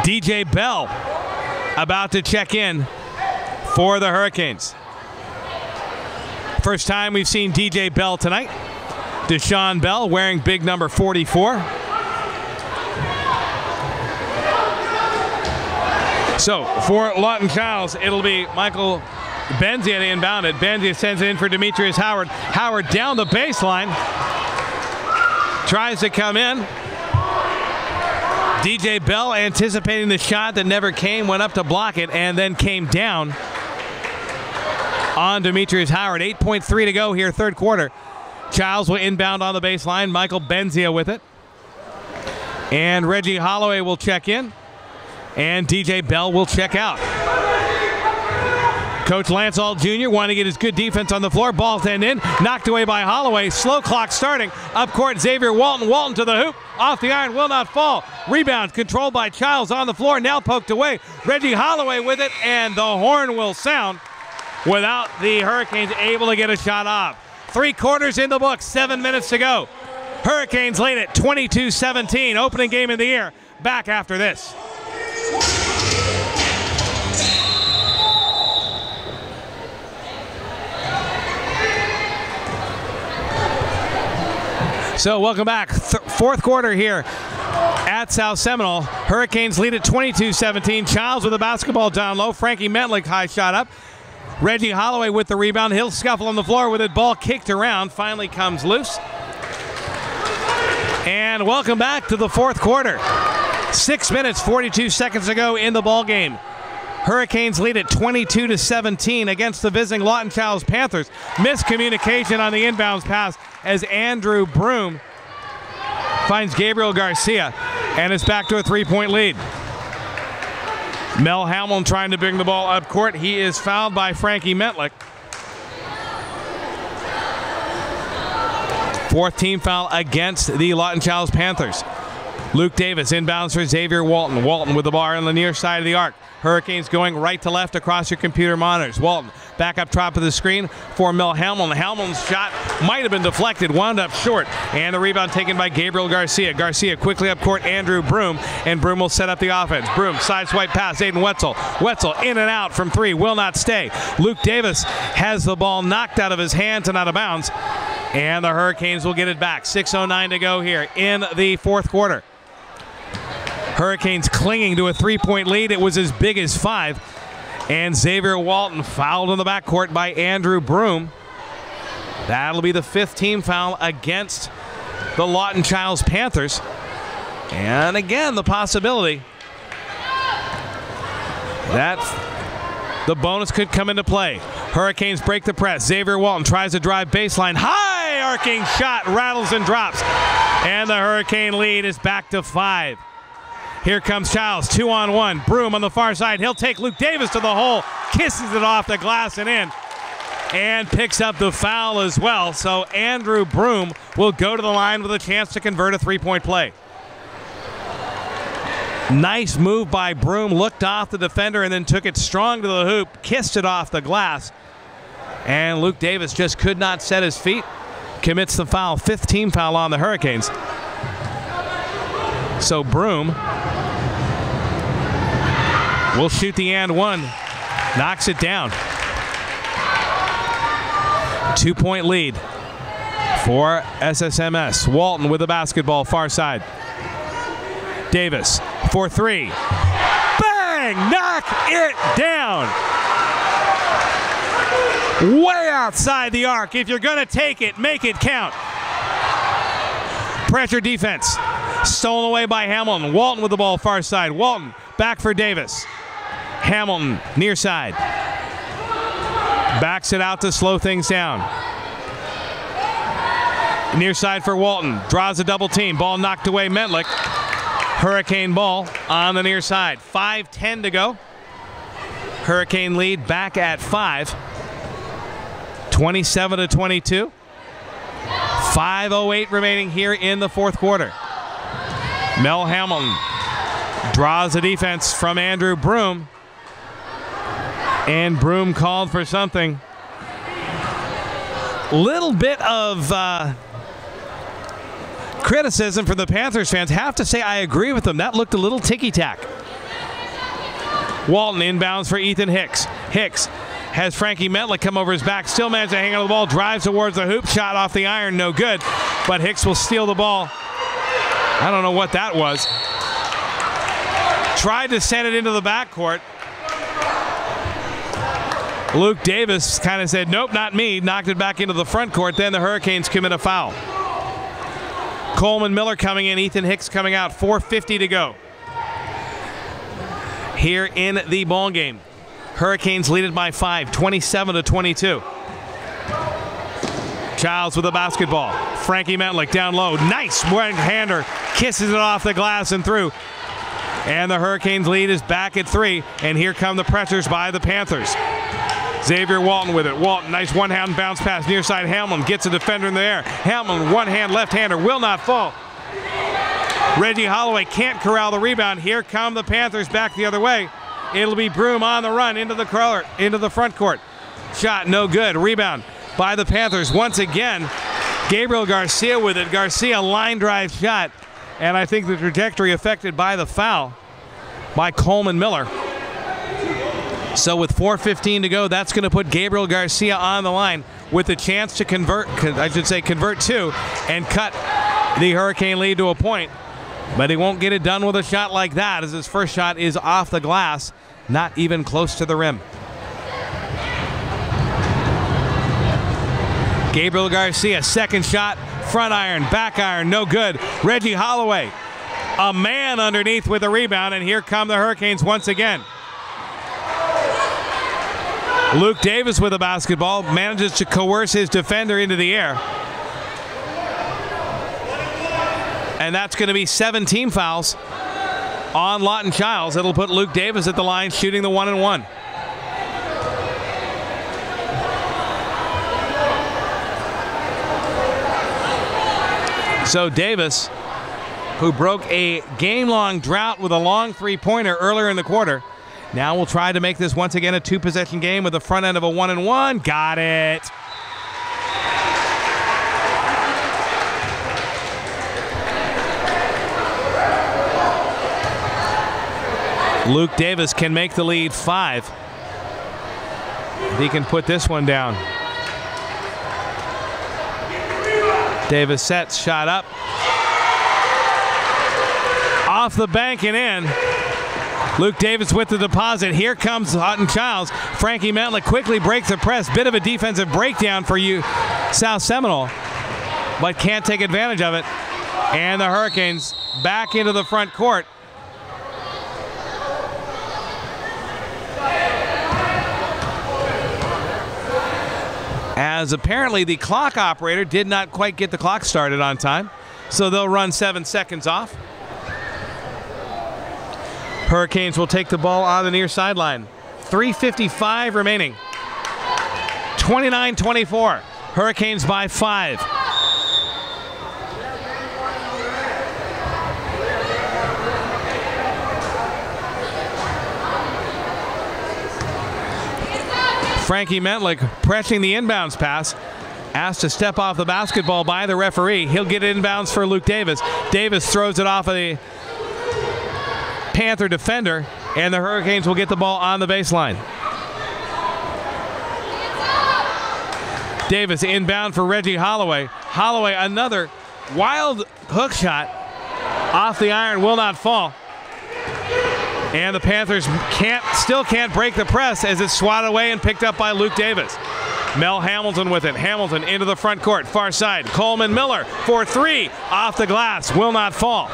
DJ Bell about to check in for the Hurricanes. First time we've seen DJ Bell tonight. Deshaun Bell wearing big number 44. So for Lawton Chiles, it'll be Michael Benzia to inbound it. Benzia sends it in for Demetrius Howard. Howard down the baseline. Tries to come in. DJ Bell anticipating the shot that never came, went up to block it, and then came down on Demetrius Howard. 8.3 to go here, third quarter. Chiles will inbound on the baseline. Michael Benzia with it. And Reggie Holloway will check in. And DJ Bell will check out. Coach Lance Ault Jr. wanting to get his good defense on the floor. Ball sent in. Knocked away by Holloway. Slow clock starting. Up court, Xavier Walton. Walton to the hoop. Off the iron. Will not fall. Rebound controlled by Chiles on the floor. Now poked away. Reggie Holloway with it. And the horn will sound without the Hurricanes able to get a shot off. 3 quarters in the books. 7 minutes to go. Hurricanes lead it 22-17. Opening game of the year. Back after this. So welcome back. Fourth quarter here at South Seminole. Hurricanes lead at 22-17. Chiles with the basketball down low. Frankie Mentlick high shot up. Reggie Holloway with the rebound. He'll scuffle on the floor with it. Ball kicked around. Finally comes loose. And welcome back to the fourth quarter. 6 minutes, 42 seconds to go in the ball game. Hurricanes lead at 22-17 against the visiting Lawton Chiles Panthers. Miscommunication on the inbounds pass as Andrew Broom finds Gabriel Garcia, and it's back to a 3-point lead. Mel Hamlin trying to bring the ball up court. He is fouled by Frankie Mentlick. Fourth team foul against the Lawton Chiles Panthers. Luke Davis inbounds for Xavier Walton. Walton with the bar on the near side of the arc. Hurricanes going right to left across your computer monitors. Walton back up top of the screen for Mel Hamlin. Hamlin's shot might have been deflected, wound up short, and the rebound taken by Gabriel Garcia. Garcia quickly up court, Andrew Broom, and Broom will set up the offense. Broom, side swipe pass, Aiden Wetzel. Wetzel in and out from 3, will not stay. Luke Davis has the ball knocked out of his hands and out of bounds, and the Hurricanes will get it back. 6:09 to go here in the fourth quarter. Hurricanes clinging to a 3-point lead. It was as big as 5. And Xavier Walton fouled in the backcourt by Andrew Broom. That'll be the 5th team foul against the Lawton Chiles Panthers. And again, the possibility that the bonus could come into play. Hurricanes break the press. Xavier Walton tries to drive baseline. High arcing shot, rattles and drops. And the Hurricane lead is back to 5. Here comes Chiles, 2-on-1. Broom on the far side. He'll take Luke Davis to the hole, kisses it off the glass and in, and picks up the foul as well. So Andrew Broom will go to the line with a chance to convert a 3-point play. Nice move by Broom. Looked off the defender and then took it strong to the hoop, kissed it off the glass. And Luke Davis just could not set his feet. Commits the foul, 5th team foul on the Hurricanes. So Broom will shoot the and one. Knocks it down. 2-point lead for SSMS. Walton with the basketball, far side. Davis for 3. Bang! Knock it down. Way outside the arc. If you're going to take it, make it count. Pressure defense. Stolen away by Hamilton. Walton with the ball, far side. Walton back for Davis. Hamilton near side. Backs it out to slow things down. Near side for Walton. Draws a double team. Ball knocked away. Mentlick. Hurricane ball on the near side. 5:10 to go. Hurricane lead back at 5. 27-22. 5:08 remaining here in the fourth quarter. Mel Hamilton draws a defense from Andrew Broom. And Broom called for something. Little bit of criticism from the Panthers fans. Have to say I agree with them. That looked a little ticky-tack. Lawton inbounds for Ethan Hicks. Hicks has Frankie Metlick come over his back, still manages to hang on to the ball, drives towards the hoop, shot off the iron, no good. But Hicks will steal the ball. I don't know what that was. Tried to send it into the backcourt. Luke Davis kind of said, nope, not me, knocked it back into the front court. Then the Hurricanes commit a foul. Coleman Miller coming in, Ethan Hicks coming out, 4:50 to go here in the ball game. Hurricanes lead it by 5, 27-22. Chiles with the basketball. Frankie Metlick down low. Nice one-hander. Kisses it off the glass and through. And the Hurricanes lead is back at 3. And here come the pressures by the Panthers. Xavier Walton with it. Walton, nice one-hand bounce pass near side. Hamlin gets a defender in the air. Hamlin, one-hand left-hander, will not fall. Reggie Holloway can't corral the rebound. Here come the Panthers back the other way. It'll be Broom on the run into the front court. Shot no good. Rebound by the Panthers once again. Gabriel Garcia with it. Garcia line drive shot. And I think the trajectory affected by the foul by Coleman Miller. So with 4:15 to go, that's going to put Gabriel Garcia on the line with the chance to convert two and cut the Hurricane lead to a point. But he won't get it done with a shot like that, as his first shot is off the glass, not even close to the rim. Gabriel Garcia, second shot, front iron, back iron, no good. Reggie Holloway, a man underneath with a rebound, and here come the Hurricanes once again. Luke Davis with the basketball, manages to coerce his defender into the air. And that's going to be 17 fouls on Lawton Chiles. It'll put Luke Davis at the line shooting the 1-and-1. So Davis, who broke a game-long drought with a long three-pointer earlier in the quarter, now will try to make this once again a two-possession game with the front end of a 1-and-1. Got it. Luke Davis can make the lead 5. He can put this one down. Davis sets, shot up. Off the bank and in. Luke Davis with the deposit. Here comes Lawton Chiles. Frankie Metlick quickly breaks the press. Bit of a defensive breakdown for you, South Seminole, but can't take advantage of it. And the Hurricanes back into the front court. As apparently the clock operator did not quite get the clock started on time, so they'll run 7 seconds off. Hurricanes will take the ball on the near sideline. 3:55 remaining. 29-24. Hurricanes by 5. Frankie Metlick pressing the inbounds pass. Asked to step off the basketball by the referee. He'll get inbounds for Luke Davis. Davis throws it off of the Panther defender, and the Hurricanes will get the ball on the baseline. Davis inbound for Reggie Holloway. Holloway, another wild hook shot off the iron, will not fall. And the Panthers still can't break the press as it's swatted away and picked up by Luke Davis. Mel Hamilton with it. Hamilton into the front court, far side. Coleman Miller for 3, off the glass, will not fall.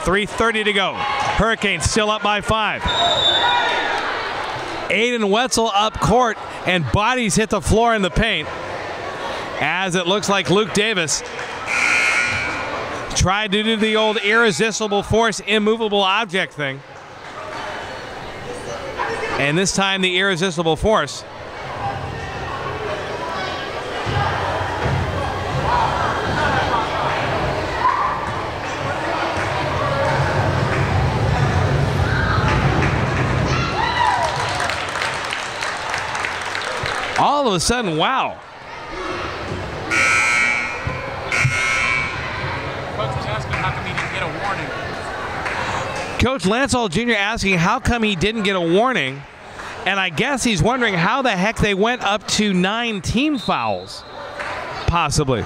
3:30 to go. Hurricanes still up by 5. Aiden Wetzel up court, and bodies hit the floor in the paint, as it looks like Luke Davis tried to do the old irresistible force, immovable object thing. And this time the irresistible force all of a sudden, wow. Coach was asking how come he didn't get a warning. Coach Lansall Jr. asking how come he didn't get a warning, and I guess he's wondering how the heck they went up to 9 team fouls, possibly.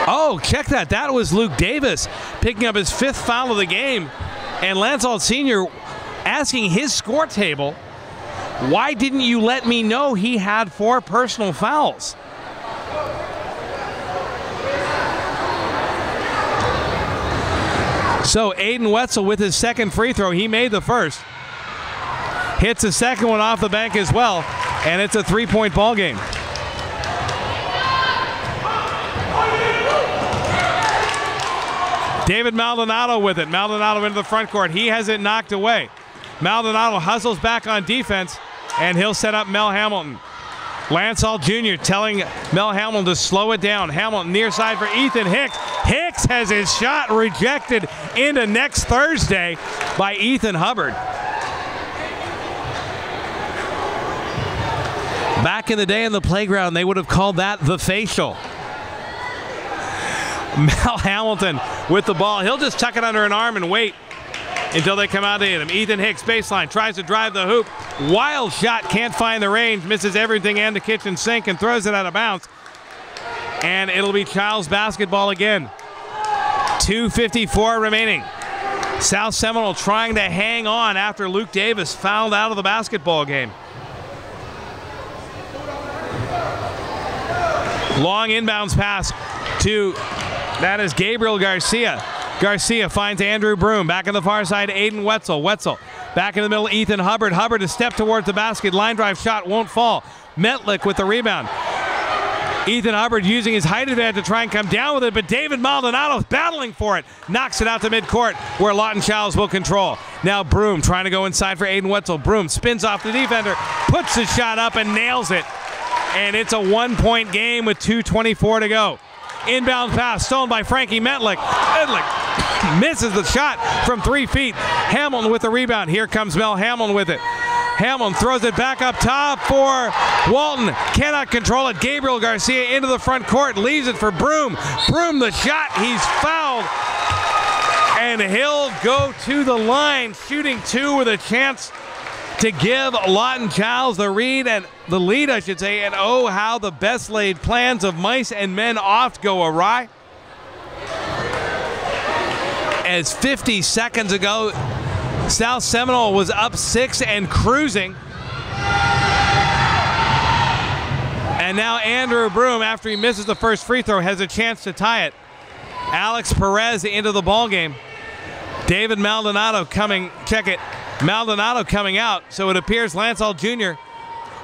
Oh, check that. That was Luke Davis picking up his 5th foul of the game, and Lansall Sr. asking his score table, why didn't you let me know he had 4 personal fouls? So Aiden Wetzel with his 2nd free throw. He made the 1st. Hits the 2nd one off the bank as well, and it's a 3-point ball game. David Maldonado with it. Maldonado into the front court. He has it knocked away. Maldonado hustles back on defense, and he'll set up Mel Hamilton. Lansall Jr. telling Mel Hamilton to slow it down. Hamilton near side for Ethan Hicks. Hicks has his shot rejected into next Thursday by Ethan Hubbard. Back in the day in the playground, they would have called that the facial. Mel Hamilton with the ball. He'll just tuck it under an arm and wait until they come out to hit him. Ethan Hicks baseline, tries to drive the hoop. Wild shot, can't find the range, misses everything and the kitchen sink and throws it out of bounds. And it'll be Chiles basketball again. 2:54 remaining. South Seminole trying to hang on after Luke Davis fouled out of the basketball game. Long inbounds pass to, that is Gabriel Garcia. Garcia finds Andrew Broom. Back on the far side, Aiden Wetzel. Wetzel back in the middle, Ethan Hubbard. Hubbard to step towards the basket. Line drive shot won't fall. Metlick with the rebound. Ethan Hubbard using his height advantage to try and come down with it, but David Maldonado's battling for it. Knocks it out to midcourt where Lawton Chiles will control. Now Broom trying to go inside for Aiden Wetzel. Broom spins off the defender, puts the shot up and nails it. And it's a 1-point game with 2:24 to go. Inbound pass stolen by Frankie Metlick. Metlick misses the shot from 3 feet. Hamilton with the rebound. Here comes Mel Hamilton with it. Hamilton throws it back up top for Walton. Cannot control it. Gabriel Garcia into the front court. Leaves it for Broom. Broom the shot. He's fouled. And he'll go to the line, shooting 2 with a chance to give Lawton Chiles the lead, I should say. And oh, how the best laid plans of mice and men oft go awry. As 50 seconds ago, South Seminole was up 6 and cruising. And now Andrew Broom, after he misses the first free throw, has a chance to tie it. Alex Perez into the ball game. David Maldonado coming, check it. Maldonado coming out, so it appears Lansall Jr.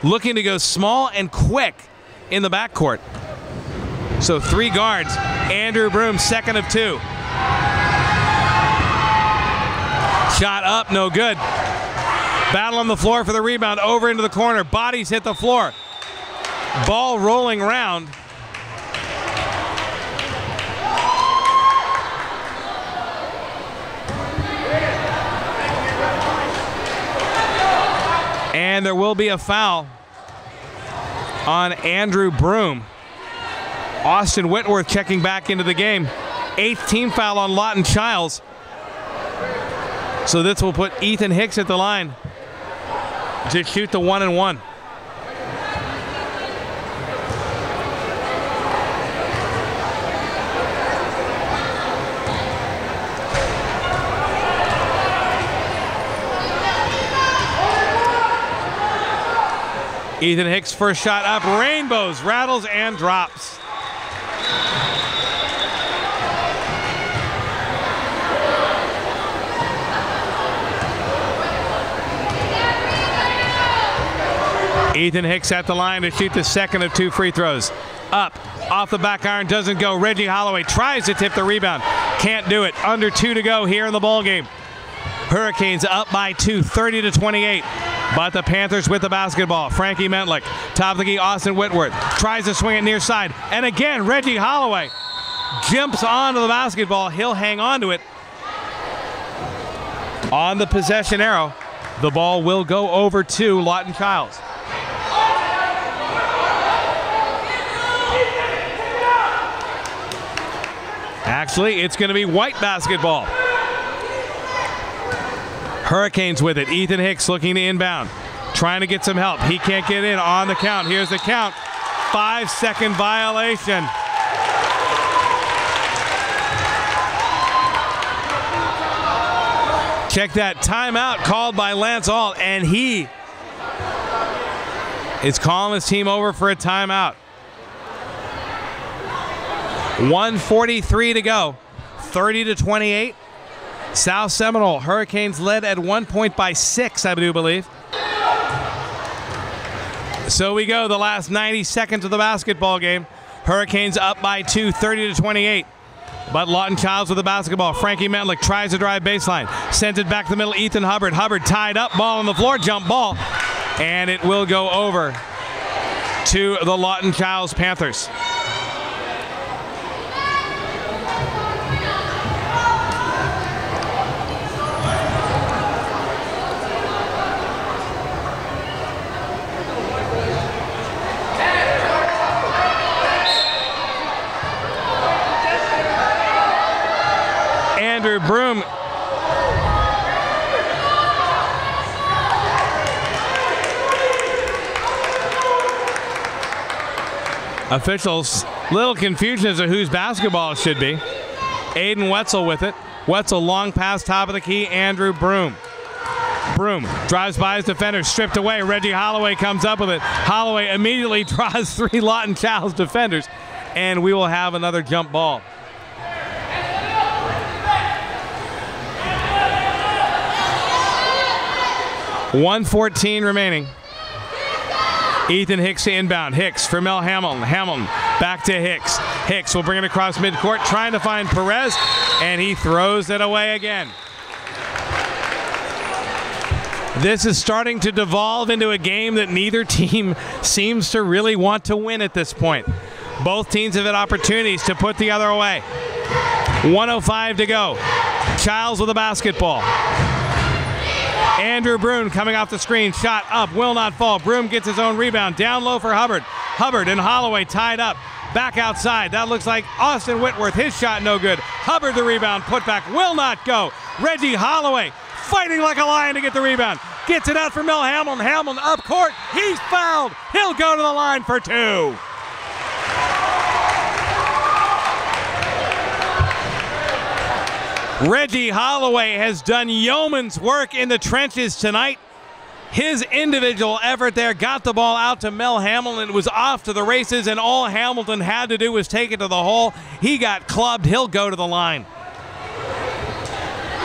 looking to go small and quick in the backcourt. So 3 guards. Andrew Broom, 2nd of 2. Shot up, no good. Battle on the floor for the rebound, over into the corner. Bodies hit the floor. Ball rolling around. And there will be a foul on Andrew Broom. Austin Whitworth checking back into the game. 8th team foul on Lawton Chiles. So this will put Ethan Hicks at the line to shoot the 1-and-1. Ethan Hicks first shot up, rainbows, rattles, and drops. Ethan Hicks at the line to shoot the 2nd of 2 free throws. Up, off the back iron, doesn't go. Reggie Holloway tries to tip the rebound. Can't do it. Under 2 to go here in the ball game. Hurricanes up by 2, 30-28. But the Panthers with the basketball. Frankie Metlick, top of the key, Austin Whitworth. Tries to swing it near side. And again, Reggie Holloway jumps onto the basketball. He'll hang on to it. On the possession arrow, the ball will go over to Lawton Chiles. Actually, it's going to be white basketball. Hurricanes with it. Ethan Hicks looking to inbound. Trying to get some help. He can't get in on the count. Here's the count. 5-second violation. Check that timeout called by Lance Alt, and he is calling his team over for a timeout. 1:43 to go. 30-28. South Seminole Hurricanes led at 1 point by 6, I do believe. So we go, the last 90 seconds of the basketball game. Hurricanes up by 2, 30-28. But Lawton Chiles with the basketball. Frankie Mentlick tries to drive baseline. Sends it back to the middle. Ethan Hubbard. Hubbard tied up. Ball on the floor. Jump ball. And it will go over to the Lawton Chiles Panthers. Andrew Broom officials, little confusion as to whose basketball it should be. Aiden Wetzel with it. Wetzel long pass top of the key. Andrew Broom. Broom drives by his defender, stripped away. Reggie Holloway comes up with it. Holloway immediately draws 3 Lawton Chiles defenders, and we will have another jump ball. .114 remaining. Ethan Hicks to inbound. Hicks for Mel Hamilton. Hamilton back to Hicks. Hicks will bring it across midcourt, trying to find Perez, and he throws it away again. This is starting to devolve into a game that neither team seems to really want to win at this point. Both teams have had opportunities to put the other away. 1:05 to go. Chiles with the basketball. Andrew Broom coming off the screen, shot up, will not fall. Broom gets his own rebound, down low for Hubbard. Hubbard and Holloway tied up, back outside. That looks like Austin Whitworth, his shot no good. Hubbard the rebound, put back, will not go. Reggie Holloway fighting like a lion to get the rebound. Gets it out for Mel Hamilton. Hamilton up court, he's fouled. He'll go to the line for 2. Reggie Holloway has done yeoman's work in the trenches tonight. His individual effort there got the ball out to Mel Hamilton. It was off to the races, and all Hamilton had to do was take it to the hole. He got clubbed. He'll go to the line.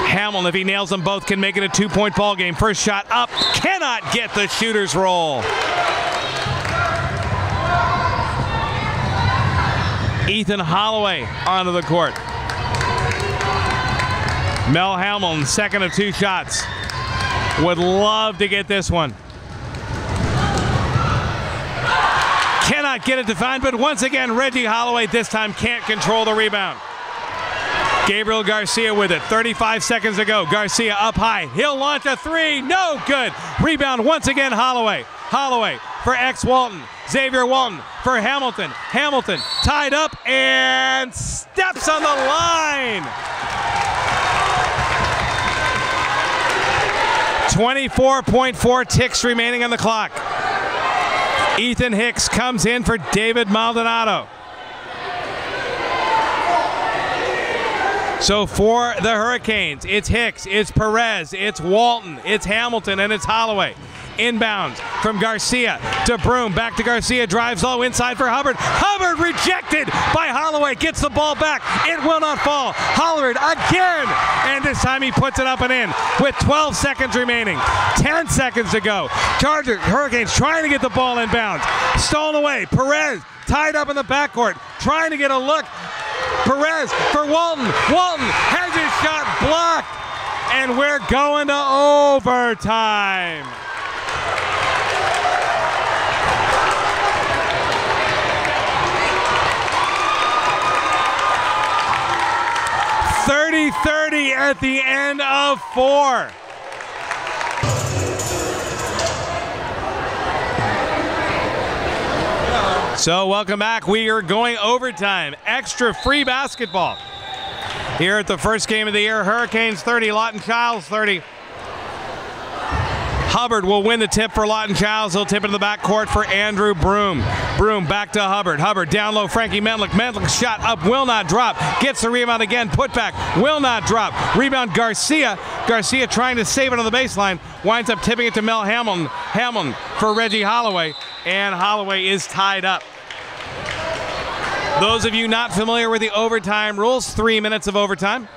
Hamilton, if he nails them both, can make it a 2-point ball game. First shot up, cannot get the shooter's roll. Ethan Holloway onto the court. Mel Hamilton, second of 2 shots. Would love to get this one. Cannot get it defined, but once again, Reggie Holloway this time can't control the rebound. Gabriel Garcia with it. 35 seconds to go. Garcia up high. He'll launch a 3. No good. Rebound once again, Holloway. Holloway for Walton. Xavier Walton for Hamilton. Hamilton tied up and steps on the line. 24.4 ticks remaining on the clock. Ethan Hicks comes in for David Maldonado. So for the Hurricanes, it's Hicks, it's Perez, it's Walton, it's Hamilton, and it's Holloway. Inbounds from Garcia to Broom, back to Garcia, drives low inside for Hubbard. Hubbard rejected by Holloway, gets the ball back. It will not fall. Hubbard again, and this time he puts it up and in with 12 seconds remaining. 10 seconds to go. Hurricanes trying to get the ball inbounds. Stolen away. Perez tied up in the backcourt, trying to get a look. Perez for Walton. Walton has his shot blocked, and we're going to overtime. .30 at the end of 4. So welcome back. We are going overtime. Extra free basketball. Here at the first game of the year, Hurricanes 30, Lawton Chiles 30. Hubbard will win the tip for Lawton Chiles. He'll tip into the backcourt for Andrew Broom. Broom back to Hubbard. Hubbard down low, Frankie Mentlick. Mentlick shot up, will not drop. Gets the rebound again, put back, will not drop. Rebound Garcia. Garcia trying to save it on the baseline. Winds up tipping it to Mel Hamlin. Hamlin for Reggie Holloway. And Holloway is tied up. Those of you not familiar with the overtime rules, 3 minutes of overtime.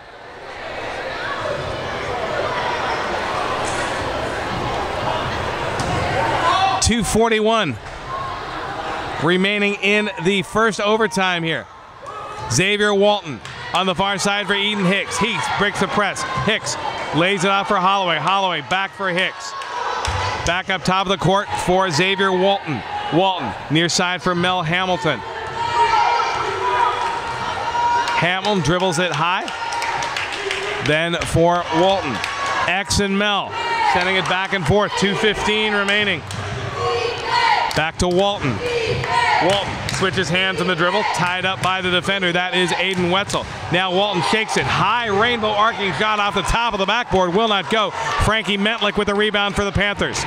.241 remaining in the first overtime here. Xavier Walton on the far side for Eden Hicks. Hicks breaks the press. Hicks lays it off for Holloway. Holloway back for Hicks. Back up top of the court for Xavier Walton. Walton near side for Mel Hamilton. Hamilton dribbles it high. Then for Walton. X and Mel sending it back and forth. 2:15 remaining. Back to Walton. Walton switches hands on the dribble. Tied up by the defender. That is Aiden Wetzel. Now Walton shakes it. High rainbow arcing shot off the top of the backboard. Will not go. Frankie Mentlick with the rebound for the Panthers.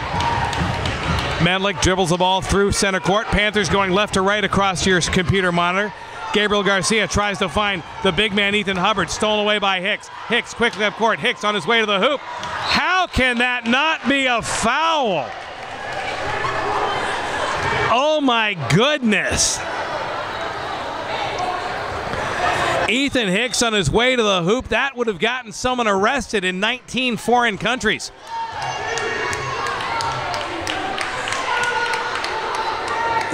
Mentlick dribbles the ball through center court. Panthers going left to right across your computer monitor. Gabriel Garcia tries to find the big man Ethan Hubbard, stolen away by Hicks. Hicks quickly up court. Hicks on his way to the hoop. How can that not be a foul? Oh my goodness. Ethan Hicks on his way to the hoop. That would have gotten someone arrested in 19 foreign countries.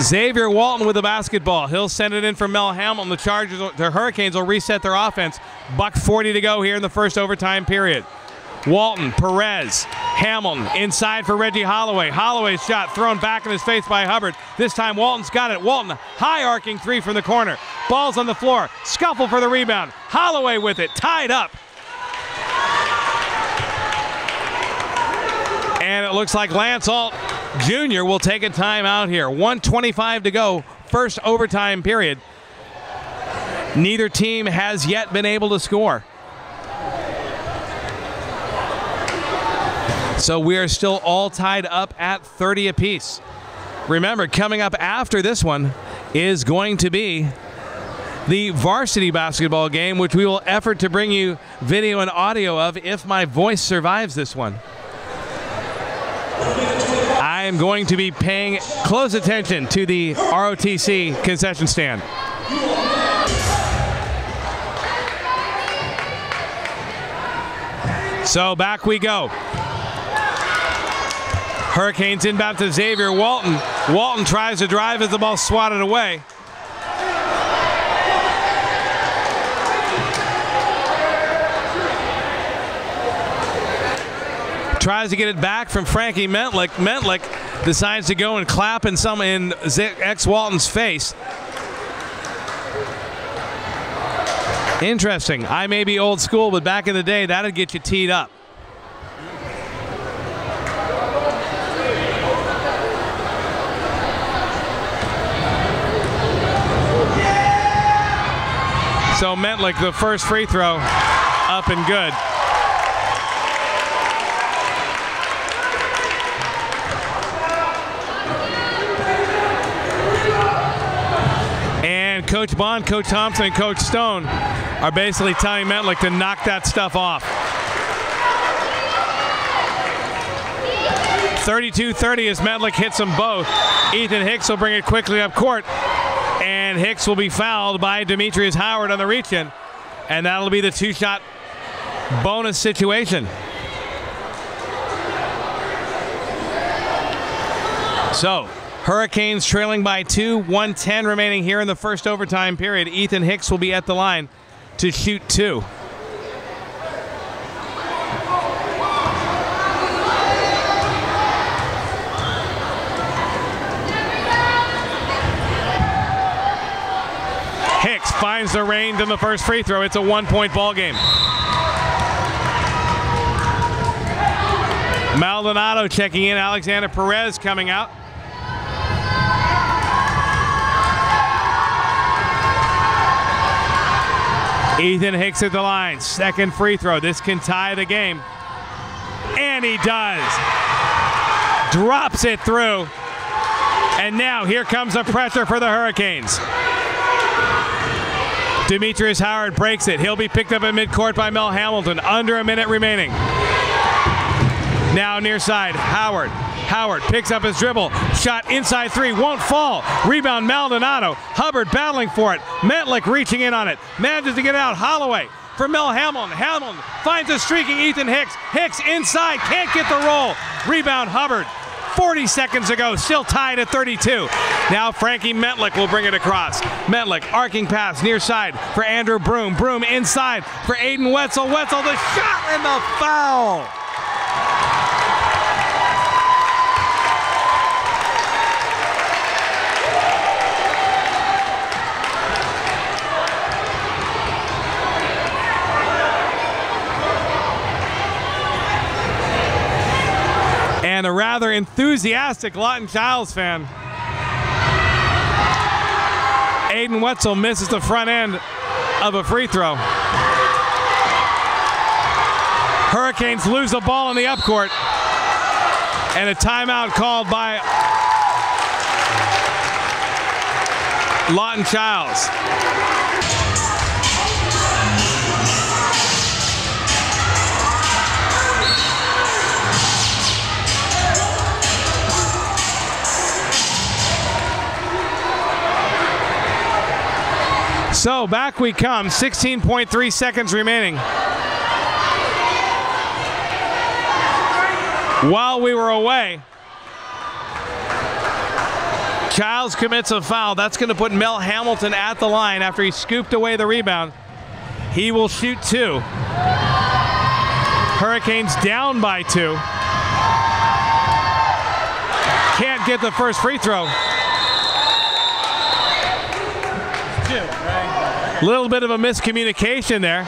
Xavier Walton with the basketball. He'll send it in for Mel Hamilton. The Hurricanes will reset their offense. $1:40 to go here in the first overtime period. Walton, Perez, Hamilton inside for Reggie Holloway. Holloway's shot thrown back in his face by Hubbard. This time Walton's got it. Walton, high arcing three from the corner. Ball's on the floor. Scuffle for the rebound. Holloway with it, tied up. And it looks like Lance Alt Jr. will take a timeout here. 1:25 to go, first overtime period. Neither team has yet been able to score. So we are still all tied up at 30 apiece. Remember, coming up after this one is going to be the varsity basketball game, which we will effort to bring you video and audio of if my voice survives this one. I am going to be paying close attention to the ROTC concession stand. So back we go. Hurricanes inbound to Xavier Walton. Walton tries to drive as the ball swatted away. Tries to get it back from Frankie Mentlick. Mentlick decides to go and clap in X Walton's face. Interesting. I may be old school, but back in the day, that'd get you teed up. So Mentlick, the first free throw, up and good. And Coach Bond, Coach Thompson, and Coach Stone are basically telling Mentlick to knock that stuff off. 32-30 as Mentlick hits them both. Ethan Hicks will bring it quickly up court. And Hicks will be fouled by Demetrius Howard on the reach-in. And that'll be the two-shot bonus situation. So, Hurricanes trailing by 2, 1:10 remaining here in the first overtime period. Ethan Hicks will be at the line to shoot 2. Hicks finds the range on the first free throw. It's a 1-point ball game. Maldonado checking in. Alexander Perez coming out. Ethan Hicks at the line. Second free throw. This can tie the game. And he does. Drops it through. And now here comes the pressure for the Hurricanes. Demetrius Howard breaks it. He'll be picked up at midcourt by Mel Hamilton. Under a minute remaining. Now near side, Howard. Howard picks up his dribble. Shot inside three, won't fall. Rebound Maldonado. Hubbard battling for it. Metlick reaching in on it. Manages to get it out. Holloway for Mel Hamilton. Hamilton finds a streaking Ethan Hicks. Hicks inside, can't get the roll. Rebound Hubbard. 40 seconds ago, still tied at 32. Now Frankie Metlick will bring it across. Metlick, arcing pass near side for Andrew Broom. Broom inside for Aiden Wetzel. Wetzel, the shot and the foul. And a rather enthusiastic Lawton Chiles fan. Aiden Wetzel misses the front end of a free throw. Hurricanes lose the ball in the upcourt. And a timeout called by Lawton Chiles. So back we come, 16.3 seconds remaining. While we were away, Chiles commits a foul. That's going to put Mel Hamilton at the line after he scooped away the rebound. He will shoot two. Hurricanes down by 2. Can't get the first free throw. Little bit of a miscommunication there,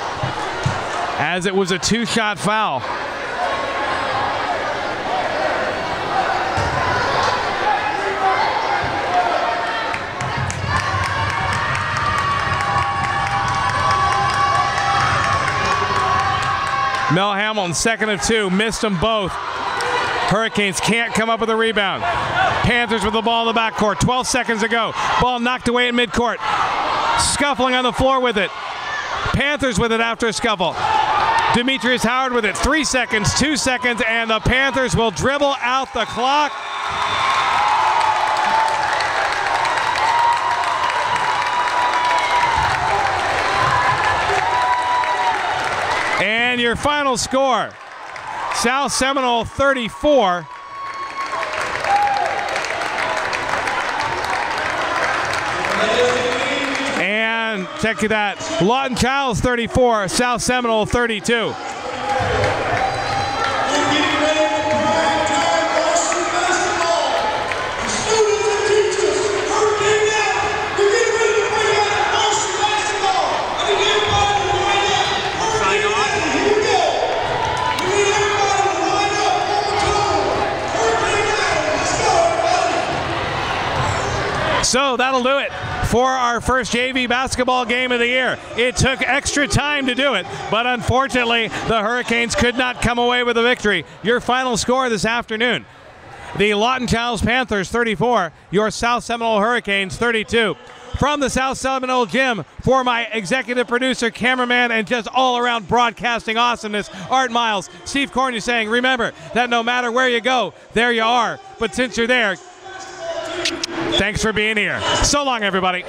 as it was a 2-shot foul. Mel Hamilton, second of 2, missed them both. Hurricanes can't come up with a rebound. Panthers with the ball in the backcourt, 12 seconds ago. Ball knocked away at midcourt. Scuffling on the floor with it. Panthers with it after a scuffle. Demetrius Howard with it. 3 seconds, 2 seconds, and the Panthers will dribble out the clock. And your final score, South Seminole 34. And check that, Lawton Chiles 34, South Seminole 32. So that'll do it for our first JV basketball game of the year. It took extra time to do it, but unfortunately, the Hurricanes could not come away with a victory. Your final score this afternoon, the Lawton Chiles Panthers 34, your South Seminole Hurricanes 32. From the South Seminole Gym, for my executive producer, cameraman, and just all-around broadcasting awesomeness, Art Miles, Steve Cornu saying, remember that no matter where you go, there you are. But since you're there, thanks for being here. So long, everybody.